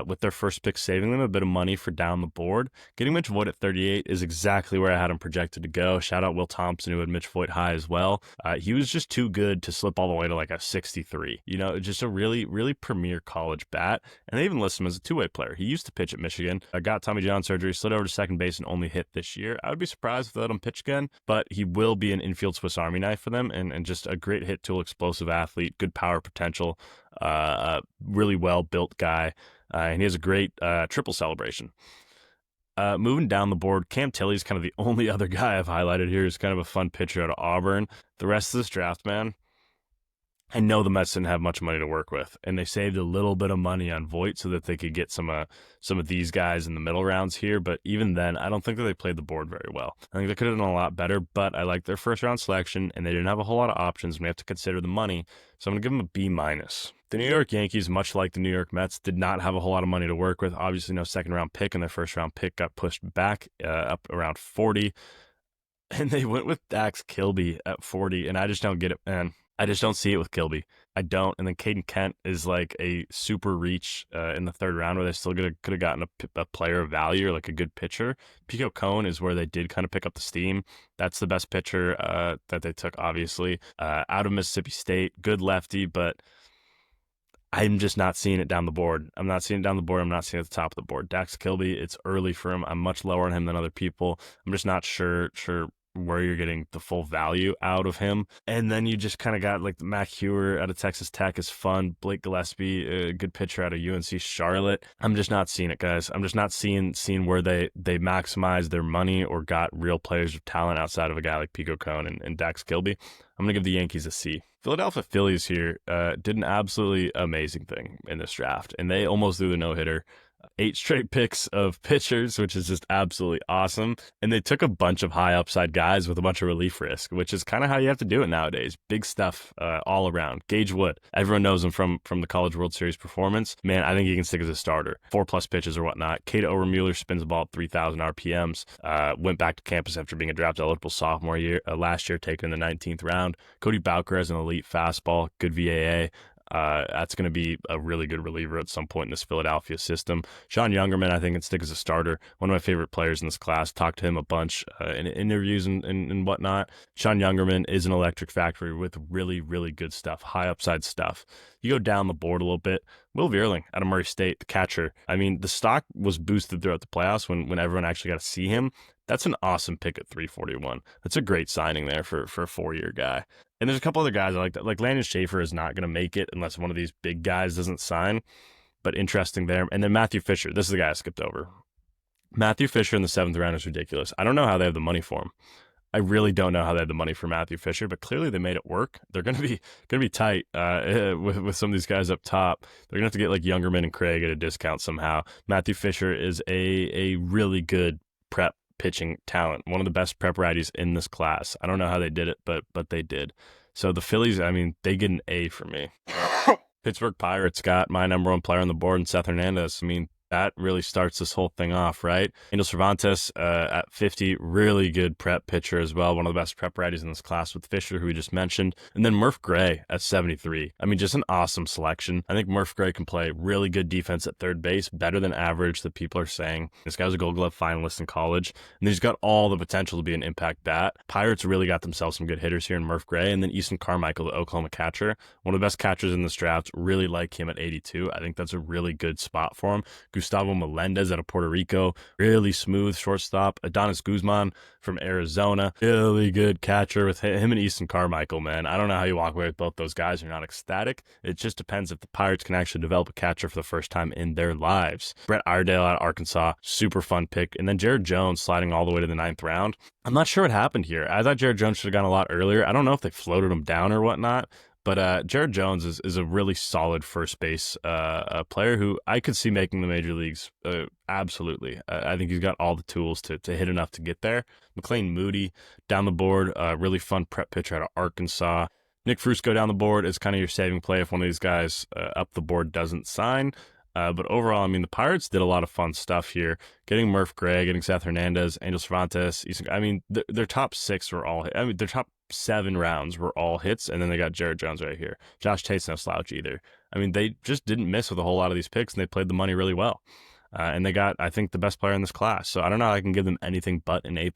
with their first pick, saving them a bit of money for down the board. Getting Mitch Voit at 38 is exactly where I had him projected to go. Shout out Will Thompson, who had Mitch Voit high as well. He was just too good to slip all the way to like a 63. You know, just a really, really premier college bat. And they even list him as a two-way player. He used to pitch at Michigan, got Tommy John surgery, slid over to second base, and only hit this year. I would be surprised if they let him pitch again, but he will be an infield Swiss Army knife for them, and just a great hit tool, explosive athlete, good power potential, really well-built guy. And he has a great triple celebration. Moving down the board, Cam Tilley's kind of the only other guy I've highlighted here. He's kind of a fun pitcher out of Auburn. The rest of this draft, man, I know the Mets didn't have much money to work with, and they saved a little bit of money on Voit so that they could get some of these guys in the middle rounds here. But even then, I don't think that they played the board very well. I think they could have done a lot better, but I like their first round selection, and they didn't have a whole lot of options. We have to consider the money, so I'm going to give them a B-. The New York Yankees, much like the New York Mets, did not have a whole lot of money to work with. Obviously, no second-round pick, and their first-round pick got pushed back up around 40. And they went with Dax Kilby at 40, and I just don't get it, man. I just don't see it with Kilby. I don't. And then Caden Kent is like a super reach in the third round where they still could have gotten a player of value or like a good pitcher. Pico Cone is where they did kind of pick up the steam. That's the best pitcher that they took, obviously. Out of Mississippi State, good lefty, but I'm just not seeing it down the board. I'm not seeing it down the board. I'm not seeing it at the top of the board. Dax Kilby, it's early for him. I'm much lower on him than other people. I'm just not sure where you're getting the full value out of him. And then you just kind of got like Mac Hewer out of Texas Tech is fun. Blake Gillespie, a good pitcher out of UNC Charlotte. I'm just not seeing it, guys. I'm just not seeing where they maximized their money or got real players of talent outside of a guy like Pico Cone and Dax Kilby. I'm going to give the Yankees a C. Philadelphia Phillies here did an absolutely amazing thing in this draft, and they almost threw the no-hitter. 8 straight picks of pitchers, which is just absolutely awesome. And they took a bunch of high upside guys with a bunch of relief risk, which is kind of how you have to do it nowadays. Big stuff all around. Gage Wood, everyone knows him from the College World Series performance. Man, I think he can stick as a starter. 4+ pitches or whatnot. Kate Obermueller spins the ball at 3,000 RPMs. Went back to campus after being a draft eligible sophomore year last year, taken in the 19th round. Cody Bowker has an elite fastball, good VAA. That's going to be a really good reliever at some point in this Philadelphia system. Sean Youngerman, I think, can stick as a starter. One of my favorite players in this class. Talked to him a bunch in interviews and whatnot. Sean Youngerman is an electric factory with really, really good stuff, high upside stuff. You go down the board a little bit. Will Vierling out of Murray State, the catcher. I mean, the stock was boosted throughout the playoffs when everyone actually got to see him. That's an awesome pick at 341. That's a great signing there for a 4-year guy. And there's a couple other guys I like that. Like Landon Schaefer is not going to make it unless one of these big guys doesn't sign. But interesting there. And then Matthew Fisher. This is the guy I skipped over. Matthew Fisher in the 7th round is ridiculous. I don't know how they have the money for him. I really don't know how they had the money for Matthew Fisher, but clearly they made it work. They're going to be tight with some of these guys up top. They're going to have to get like Youngerman and Craig at a discount somehow. Matthew Fisher is a really good prep pitching talent, one of the best prep righties in this class. I don't know how they did it, but they did. So the Phillies, I mean, they get an A for me. Pittsburgh Pirates got my number 1 player on the board in Seth Hernandez. I mean, that really starts this whole thing off, right? Angel Cervantes at 50, really good prep pitcher as well. One of the best prep righties in this class with Fisher, who we just mentioned. And then Murph Gray at 73. I mean, just an awesome selection. I think Murph Gray can play really good defense at third base, better than average that people are saying. This guy was a Gold Glove finalist in college, and he's got all the potential to be an impact bat. Pirates really got themselves some good hitters here in Murph Gray, and then Easton Carmichael, the Oklahoma catcher, one of the best catchers in this draft. Really like him at 82. I think that's a really good spot for him. Gustavo Melendez out of Puerto Rico, really smooth shortstop. Adonis Guzman from Arizona, really good catcher with him and Easton Carmichael, man. I don't know how you walk away with both those guys. You're not ecstatic. It just depends if the Pirates can actually develop a catcher for the first time in their lives. Brett Iredale out of Arkansas, super fun pick. And then Jared Jones sliding all the way to the 9th round. I'm not sure what happened here. I thought Jared Jones should have gone a lot earlier. I don't know if they floated him down or whatnot. But Jared Jones is a really solid first base player who I could see making the major leagues. Absolutely. I think he's got all the tools to hit enough to get there. McLean Moody down the board, really fun prep pitcher out of Arkansas. Nick Frusco down the board is kind of your saving play if one of these guys up the board doesn't sign. But overall, I mean, the Pirates did a lot of fun stuff here. Getting Murph Gray, getting Seth Hernandez, Angel Cervantes. I mean, their top 6 were all hit. I mean, their top 7 rounds were all hits, and then they got Jared Jones right here. Josh Tate's no slouch either. I mean, they just didn't miss with a whole lot of these picks, and they played the money really well. And they got, I think, the best player in this class. So I don't know how I can give them anything but an A+.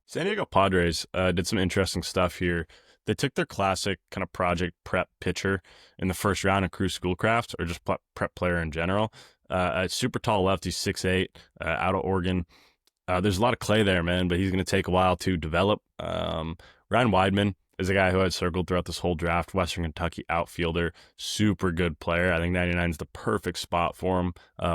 San Diego Padres did some interesting stuff here. They took their classic kind of project prep pitcher in the first round in Cruz Schoolcraft, or just prep player in general. A super tall lefty, 6'8", out of Oregon. There's a lot of clay there, man, but he's going to take a while to develop. Ryan Weidman is a guy who I had circled throughout this whole draft. Western Kentucky outfielder, super good player. I think 99 is the perfect spot for him,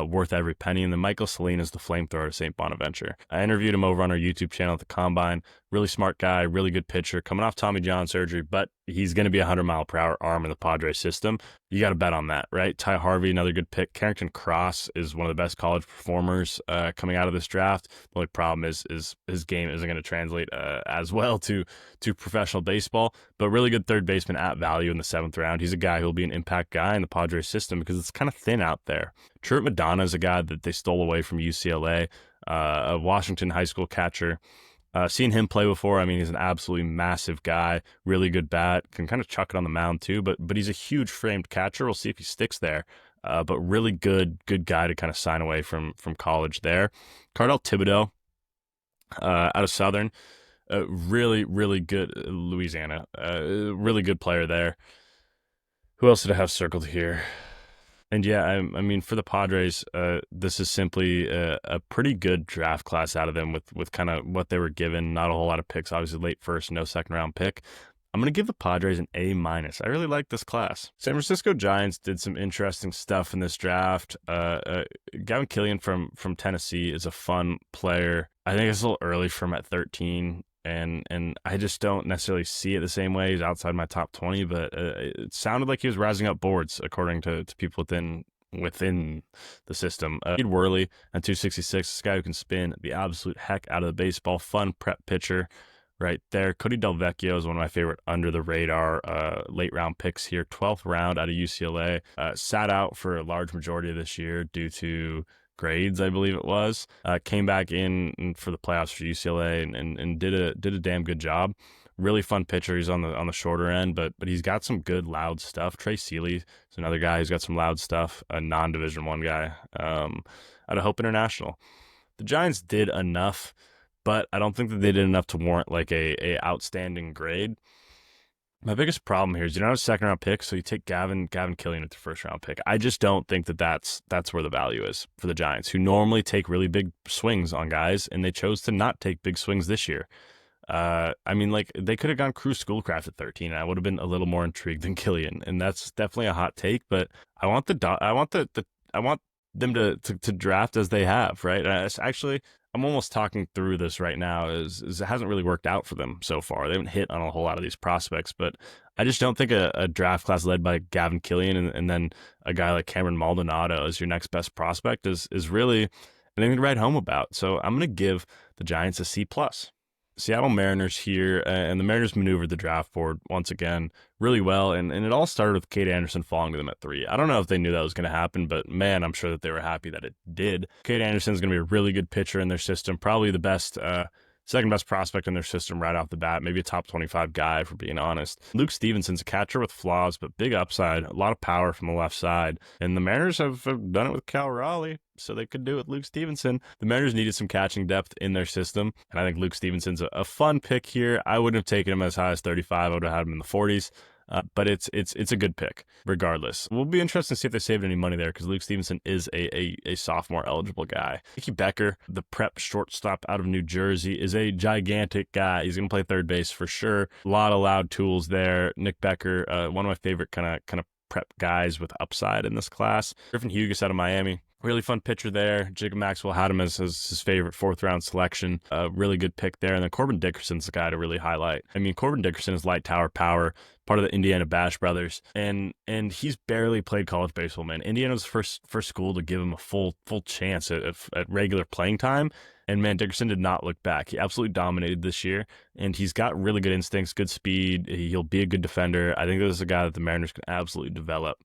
worth every penny. And then Michael Saline is the flamethrower of St. Bonaventure. I interviewed him over on our YouTube channel at the Combine. Really smart guy, really good pitcher, coming off Tommy John surgery, but he's going to be a 100-mile-per-hour arm in the Padres system. You got to bet on that, right? Ty Harvey, another good pick. Carrington Cross is one of the best college performers coming out of this draft. The only problem is his game isn't going to translate as well to professional baseball, but really good third baseman at value in the 7th round. He's a guy who will be an impact guy in the Padres system because it's kind of thin out there. Truett Madonna is a guy that they stole away from UCLA, a Washington high school catcher. Seen him play before. I mean, he's an absolutely massive guy, really good bat, can kind of chuck it on the mound too, but he's a huge framed catcher. We'll see if he sticks there. But really good guy to kind of sign away from college there. Cardell Thibodeau out of Southern, really, really good, Louisiana, really good player there. Who else did I have circled here? And yeah, I mean, for the Padres, this is simply a pretty good draft class out of them with kind of what they were given. Not a whole lot of picks, obviously late first, no 2nd round pick. I'm going to give the Padres an A-. I really like this class. San Francisco Giants did some interesting stuff in this draft. Gavin Killian from Tennessee is a fun player. I think it's a little early for him at 13. And I just don't necessarily see it the same way. He's outside my top 20, but it sounded like he was rising up boards, according to people within within the system. Worley at 266, this guy who can spin the absolute heck out of the baseball. Fun prep pitcher right there. Cody Delvecchio is one of my favorite under the radar late round picks here. 12th round out of UCLA. Sat out for a large majority of this year due to grades, I believe it was. Came back in for the playoffs for UCLA and did a damn good job. Really fun pitcher. He's on the shorter end, but he's got some good loud stuff. Trey Seeley is another guy who's got some loud stuff. A non-Division I guy out of Hope International. The Giants did enough, but I don't think that they did enough to warrant like a outstanding grade. My biggest problem here is you don't have a second round pick, so you take Gavin Killian at the first round pick. I just don't think that that's where the value is for the Giants, who normally take really big swings on guys, and they chose to not take big swings this year. I mean, like, they could have gone Cruz Schoolcraft at 13, and I would have been a little more intrigued than Killian, and that's definitely a hot take. But I want them to draft as they have, right? Actually, I'm almost talking through this right now. Is it hasn't really worked out for them so far. They haven't hit on a whole lot of these prospects, but I just don't think a draft class led by Gavin Killian and then a guy like Cameron Maldonado as your next best prospect is really anything to write home about. So I'm going to give the Giants a C+. Seattle Mariners here, and the Mariners maneuvered the draft board once again really well, and it all started with Cade Anderson falling to them at 3. I don't know if they knew that was going to happen, but man, I'm sure that they were happy that it did. Cade Anderson is going to be a really good pitcher in their system, probably the best, second best prospect in their system right off the bat, maybe a top 25 guy, for being honest. Luke Stevenson's a catcher with flaws, but big upside, a lot of power from the left side, and the Mariners have done it with Cal Raleigh, so they could do it with Luke Stevenson. The Mariners needed some catching depth in their system, and I think Luke Stevenson's a fun pick here. I wouldn't have taken him as high as 35. I would have had him in the 40s. But it's a good pick regardless. We'll be interested to see if they saved any money there, because Luke Stevenson is a sophomore eligible guy. Mickey Becker, the prep shortstop out of New Jersey, is a gigantic guy. He's going to play third base for sure. A lot of loud tools there. Nick Becker, one of my favorite kind of prep guys with upside in this class. Griffin Hughes out of Miami. Really fun pitcher there. Jacob Maxwell had him as his favorite 4th round selection. Really good pick there. And then Corbin Dickerson's the guy to really highlight. I mean, Corbin Dickerson is light tower power, part of the Indiana Bash brothers, and he's barely played college baseball, man. Indiana's first school to give him a full chance at regular playing time. And man, Dickerson did not look back. He absolutely dominated this year, and he's got really good instincts, good speed. He'll be a good defender. I think this is a guy that the Mariners can absolutely develop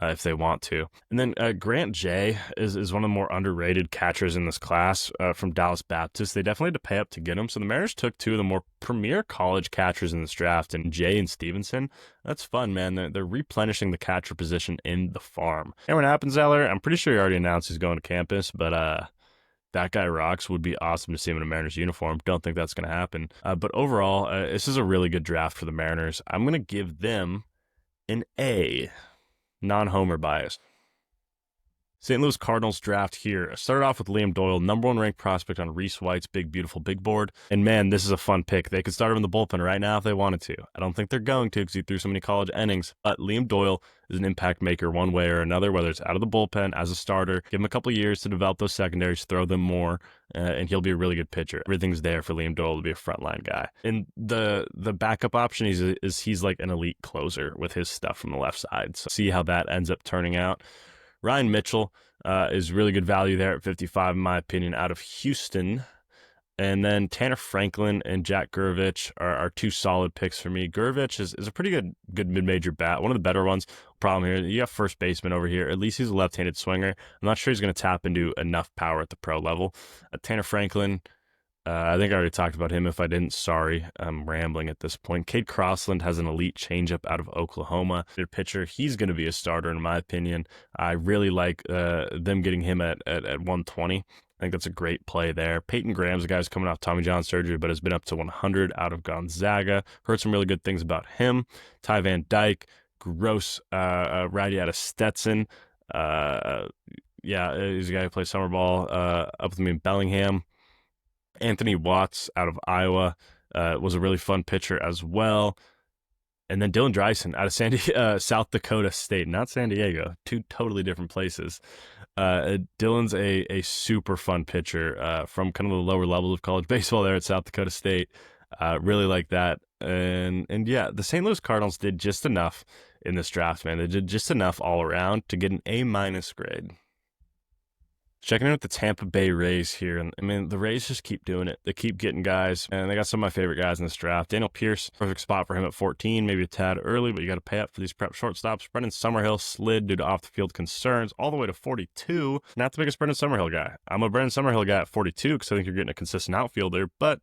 if they want to. And then Grant Jay is one of the more underrated catchers in this class from Dallas Baptist. They definitely had to pay up to get him. So the Mariners took 2 of the more premier college catchers in this draft, and Jay and Stevenson. That's fun, man. They're replenishing the catcher position in the farm. Aaron Appenzeller, I'm pretty sure he already announced he's going to campus, but that guy rocks. Would be awesome to see him in a Mariners uniform. Don't think that's going to happen. But overall, this is a really good draft for the Mariners. I'm going to give them an A. Non-homer bias. St. Louis Cardinals draft here. Started off with Liam Doyle, number 1 ranked prospect on Reese White's big, beautiful big board. And man, this is a fun pick. They could start him in the bullpen right now if they wanted to. I don't think they're going to, because he threw so many college innings. But Liam Doyle is an impact maker one way or another, whether it's out of the bullpen as a starter. Give him a couple of years to develop those secondaries, throw them more, and he'll be a really good pitcher. Everything's there for Liam Doyle to be a frontline guy. And the backup option is he's like an elite closer with his stuff from the left side. So see how that ends up turning out. Ryan Mitchell is really good value there at 55, in my opinion, out of Houston. And then Tanner Franklin and Jack Gurvich are 2 solid picks for me. Gurvich is a pretty good mid-major bat, one of the better ones. Problem here, you have first baseman over here. At least he's a left-handed swinger. I'm not sure he's going to tap into enough power at the pro level. Tanner Franklin, I think I already talked about him. If I didn't, sorry. I'm rambling at this point. Cade Crossland has an elite changeup out of Oklahoma. Their pitcher, he's going to be a starter in my opinion. I really like them getting him at 120. I think that's a great play there. Peyton Graham's a guy who's coming off Tommy John surgery, but has been up to 100 out of Gonzaga. Heard some really good things about him. Ty Van Dyke, gross righty out of Stetson. Yeah, he's a guy who plays summer ball up with me in Bellingham. Anthony Watts out of Iowa was a really fun pitcher as well. And then Dylan Dreisen out of South Dakota State, not San Diego, 2 totally different places. Dylan's a super fun pitcher from kind of the lower levels of college baseball there at South Dakota State. Really like that. And yeah, the St. Louis Cardinals did just enough in this draft, man. They did just enough all around to get an A- grade. Checking in with the Tampa Bay Rays here, and I mean, the Rays just keep doing it. They keep getting guys, and they got some of my favorite guys in this draft. Daniel Pierce, perfect spot for him at 14, maybe a tad early, but you got to pay up for these prep shortstops. Brendan Summerhill slid due to off-the-field concerns all the way to 42. Not the biggest Brendan Summerhill guy. I'm a Brendan Summerhill guy at 42 because I think you're getting a consistent outfielder, but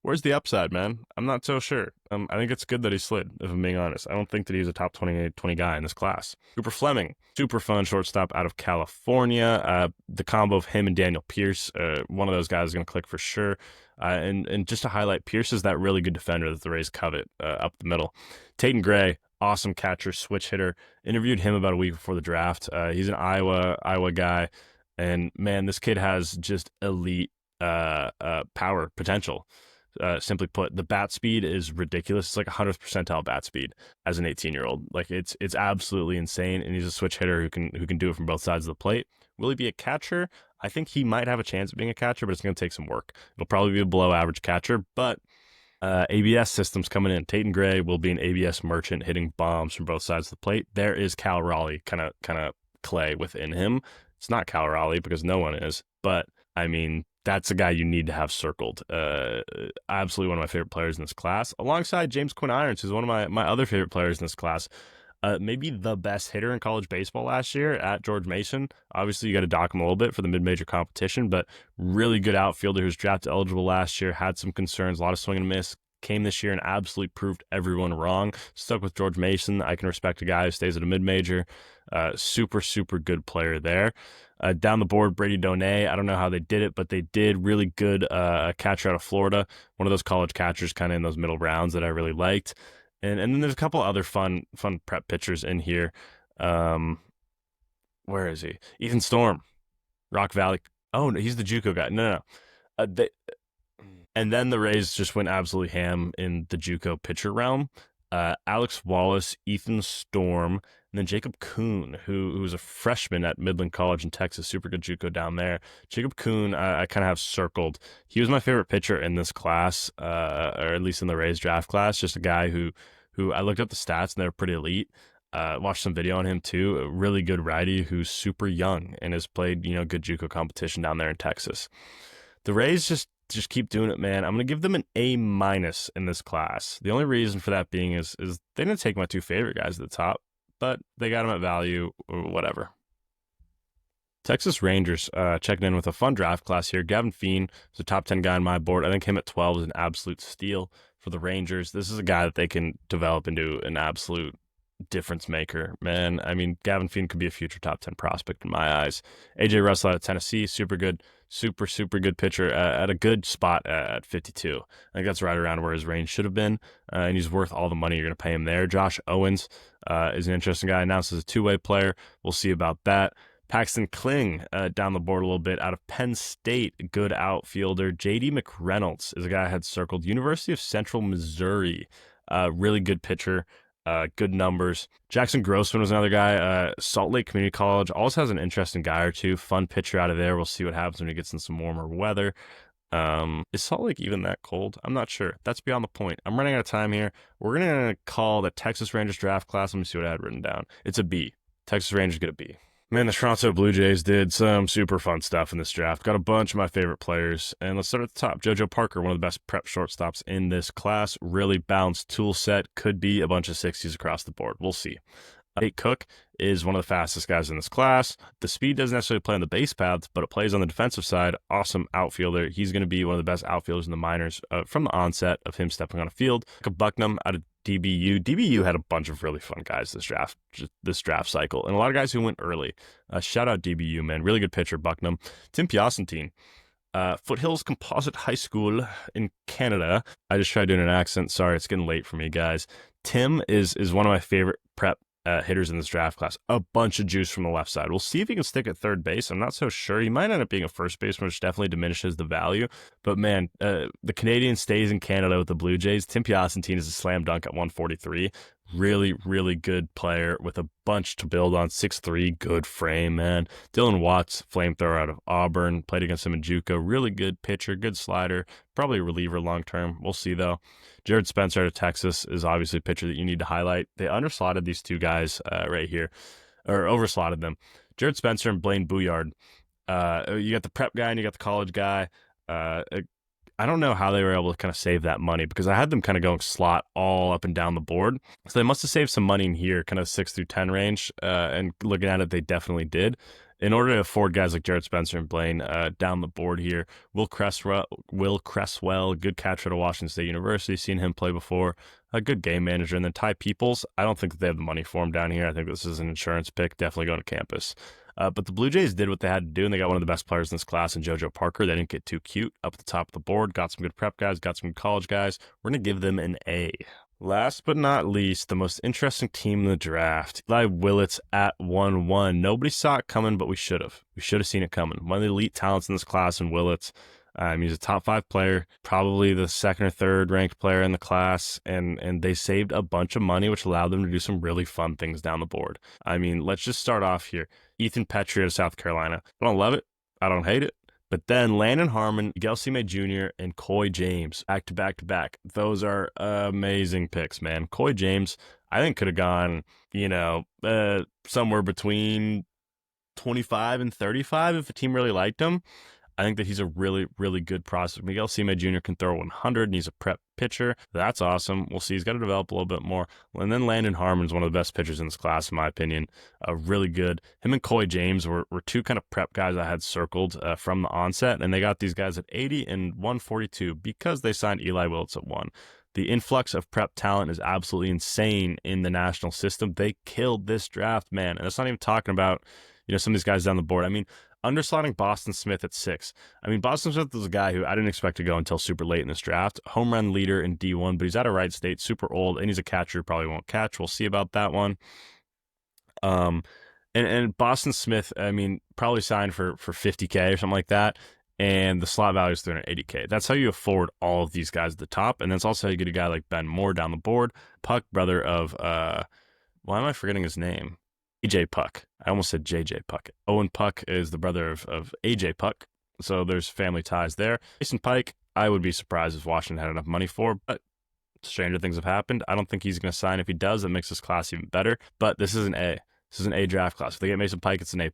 where's the upside, man? I'm not so sure. I think it's good that he slid, if I'm being honest. I don't think that he's a top 20 guy in this class. Cooper Fleming, super fun shortstop out of California. The combo of him and Daniel Pierce, one of those guys is going to click for sure. And just to highlight, Pierce is that really good defender that the Rays covet up the middle. Tatum Gray, awesome catcher, switch hitter. Interviewed him about a week before the draft. He's an Iowa guy. And, man, this kid has just elite power potential. Simply put, the bat speed is ridiculous. It's like 100th percentile bat speed as an 18-year-old. Like it's absolutely insane, and he's a switch hitter who can do it from both sides of the plate. Will he be a catcher? I think he might have a chance of being a catcher, but it's going to take some work. It'll probably be a below-average catcher, but ABS systems coming in. Tatum Gray will be an ABS merchant hitting bombs from both sides of the plate. There is Cal Raleigh kind of clay within him. It's not Cal Raleigh because no one is, but I mean, that's a guy you need to have circled. Absolutely one of my favorite players in this class, alongside James Quinn Irons, who's one of my other favorite players in this class. Maybe the best hitter in college baseball last year at George Mason. Obviously, you got to dock him a little bit for the mid-major competition, but really good outfielder who's draft eligible last year, had some concerns, a lot of swing and miss, came this year and absolutely proved everyone wrong. Stuck with George Mason. I can respect a guy who stays at a mid-major. Super, super good player there. Down the board, Brady Donay. I don't know how they did it, but they did. Really good catcher out of Florida. One of those college catchers kind of in those middle rounds that I really liked. And then there's a couple other fun prep pitchers in here. Where is he? Ethan Storm, Rock Valley. Oh, no, he's the JUCO guy. No. And then the Rays just went absolutely ham in the JUCO pitcher realm. Alex Wallace, Ethan Storm, and then Jacob Kuhn, who was a freshman at Midland College in Texas, super good JUCO down there. Jacob Kuhn, I kind of have circled. He was my favorite pitcher in this class, or at least in the Rays draft class. Just a guy who I looked up the stats and they're pretty elite. Watched some video on him too. A really good righty who's super young and has played good JUCO competition down there in Texas. The Rays just keep doing it, man. I'm going to give them an A- in this class. The only reason for that being is they didn't take my two favorite guys at the top, but they got them at value or whatever. Texas Rangers checking in with a fun draft class here. Gavin Feen is a top 10 guy on my board. I think him at 12 is an absolute steal for the Rangers. This is a guy that they can develop into an absolute difference maker, man. I mean, Gavin Feen could be a future top 10 prospect in my eyes. AJ Russell out of Tennessee, super good, super good pitcher at a good spot at 52. I think that's right around where his range should have been, and he's worth all the money you're going to pay him there. Josh Owens is an interesting guy, announced as a two-way player. We'll see about that. Paxton Kling down the board a little bit out of Penn State, good outfielder. J.D. McReynolds is a guy I had circled. University of Central Missouri, really good pitcher. Good numbers. Jackson Grossman was another guy. Salt Lake Community College always has an interesting guy or two. Fun pitcher out of there. We'll see what happens when he gets in some warmer weather. Is Salt Lake even that cold? I'm not sure. That's beyond the point. I'm running out of time here. We're going to call the Texas Rangers draft class. Let me see what I had written down. It's a B. Texas Rangers get a B. Man, the Toronto Blue Jays did some super fun stuff in this draft. Got a bunch of my favorite players. And let's start at the top. JoJo Parker, one of the best prep shortstops in this class. Really balanced tool set. Could be a bunch of 60s across the board. We'll see. Nate Cook is one of the fastest guys in this class. The speed doesn't necessarily play on the base paths, but it plays on the defensive side. Awesome outfielder. He's going to be one of the best outfielders in the minors from the onset of him stepping on a field. Bucknam out of DBU. DBU had a bunch of really fun guys this draft cycle, and a lot of guys who went early. Shout out DBU, man. Really good pitcher, Bucknam. Tim Piacentine. Foothills Composite High School in Canada. I just tried doing an accent. Sorry, it's getting late for me, guys. Tim is one of my favorite prep hitters in this draft class. A bunch of juice from the left side. We'll see if he can stick at third base. I'm not so sure. He might end up being a first baseman, which definitely diminishes the value. But man, the Canadian stays in Canada with the Blue Jays. Tim Piacentine is a slam dunk at 143. Really, really good player with a bunch to build on. 6'3", good frame, man. Dylan Watts, flamethrower out of Auburn, played against him in JUCO. Really good pitcher, good slider, probably a reliever long term. We'll see though. Jared Spencer out of Texas is obviously a pitcher that you need to highlight. They underslotted these two guys right here, or overslotted them. Jared Spencer and Blaine Bouillard. You got the prep guy and you got the college guy. Uh, I don't know how they were able to kind of save that money because I had them kind of going slot all up and down the board. So they must have saved some money in here, kind of 6 through 10 range. And looking at it, they definitely did. In order to afford guys like Jared Spencer and Blaine down the board here, Will Cresswell, good catcher at Washington State University, seen him play before, a good game manager. And then Ty Peoples, I don't think that they have the money for him down here. I think this is an insurance pick, definitely going to campus. But the Blue Jays did what they had to do, and they got one of the best players in this class in JoJo Parker. They didn't get too cute up at the top of the board, got some good prep guys, got some good college guys. We're going to give them an A. Last but not least, the most interesting team in the draft, Eli Willits at 1-1. Nobody saw it coming, but we should have. We should have seen it coming. One of the elite talents in this class in Willits. He's a top 5 player, probably the second or third ranked player in the class, and they saved a bunch of money, which allowed them to do some really fun things down the board. I mean, let's just start off here. Ethan Petrie out of South Carolina. I don't love it. I don't hate it. But then Landon Harmon, Miguel Cime Jr., and Coy James, back to back to back. Those are amazing picks, man. Coy James, I think could have gone, somewhere between 25 and 35 if a team really liked him. I think that he's a really, really good prospect. Miguel Cime Jr. can throw 100, and he's a prep pitcher. That's awesome. We'll see. He's got to develop a little bit more. And then Landon Harmon's one of the best pitchers in this class, in my opinion. Really good. Him and Coy James were two kind of prep guys I had circled from the onset, and they got these guys at 80 and 142 because they signed Eli Willits at 1. The influx of prep talent is absolutely insane in the national system. They killed this draft, man. And that's not even talking about, some of these guys down the board. I mean, underslotting Boston Smith at 6. I mean, Boston Smith was a guy who I didn't expect to go until super late in this draft. Home run leader in D1, but he's out of Wright State, super old, and he's a catcher who probably won't catch. We'll see about that one. And Boston Smith, I mean, probably signed for $50K or something like that. And the slot value is $380K. That's how you afford all of these guys at the top. And that's also how you get a guy like Ben Moore down the board. Puck, brother of, why am I forgetting his name? AJ Puck. I almost said JJ Puck. Owen Puck is the brother of AJ Puck. So there's family ties there. Jason Pike, I would be surprised if Washington had enough money for, but stranger things have happened. I don't think he's going to sign. If he does, that makes this class even better. But this is an A. This is an A draft class. If they get Mason Pike, it's an A+.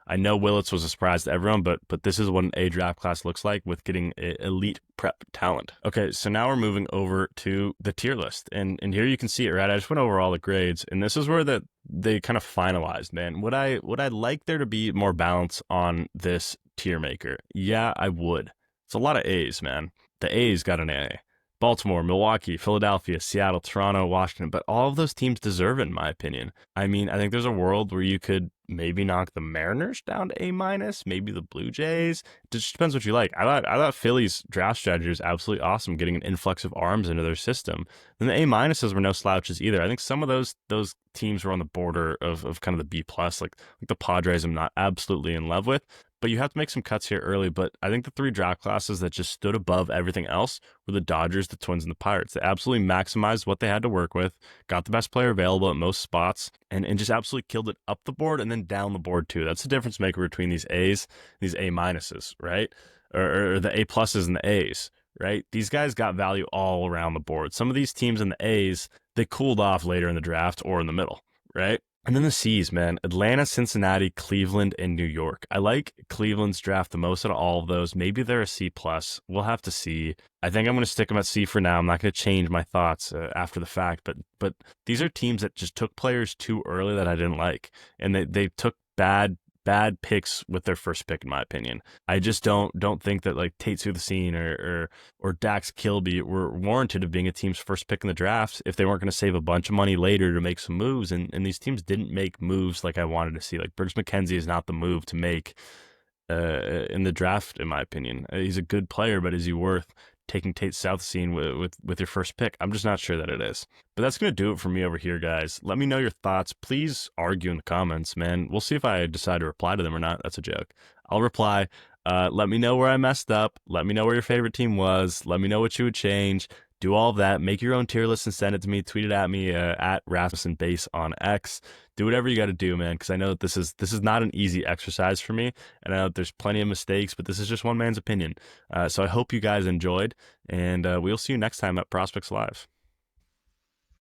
I know Willits was a surprise to everyone, but this is what an A draft class looks like with getting elite prep talent. Okay, so now we're moving over to the tier list. And here you can see it, right? I just went over all the grades, and this is where they kind of finalized, man. Would I like there to be more balance on this tier maker? Yeah, I would. It's a lot of A's, man. The A's got an A. Baltimore, Milwaukee, Philadelphia, Seattle, Toronto, Washington, but all of those teams deserve it, in my opinion. I mean, I think there's a world where you could maybe knock the Mariners down to A-, maybe the Blue Jays. It just depends what you like. I thought Philly's draft strategy was absolutely awesome, getting an influx of arms into their system. And the A- were no slouches either. I think some of those teams were on the border of kind of the B+, like the Padres I'm not absolutely in love with. But you have to make some cuts here early. But I think the 3 draft classes that just stood above everything else were the Dodgers, the Twins, and the Pirates. They absolutely maximized what they had to work with, got the best player available at most spots, and just absolutely killed it up the board and then down the board too. That's the difference maker between these A's, these A-, right? Or the A+ and the A's, right? These guys got value all around the board. Some of these teams in the A's, they cooled off later in the draft or in the middle, right? And then the C's, man. Atlanta, Cincinnati, Cleveland, and New York. I like Cleveland's draft the most out of all of those. Maybe they're a C+. We'll have to see. I think I'm going to stick them at C for now. I'm not going to change my thoughts after the fact. But these are teams that just took players too early that I didn't like. And they took bad picks with their first pick, in my opinion. I just don't think that like Tate Soothasine or Dax Kilby were warranted of being a team's first pick in the draft if they weren't going to save a bunch of money later to make some moves. And these teams didn't make moves like I wanted to see. Like Briggs McKenzie is not the move to make in the draft, in my opinion. He's a good player, but is he worth taking Tate Southseen with your first pick? I'm just not sure that it is. But that's going to do it for me over here, guys. Let me know your thoughts. Please argue in the comments, man. We'll see if I decide to reply to them or not. That's a joke. I'll reply. Let me know where I messed up. Let me know where your favorite team was. Let me know what you would change. do all of that. Make your own tier list and send it to me. Tweet it at me at RasmussenBase on X. Do whatever you got to do, man, because I know that this is not an easy exercise for me, and I know that there's plenty of mistakes, but this is just one man's opinion. So I hope you guys enjoyed, and we'll see you next time at Prospects Live.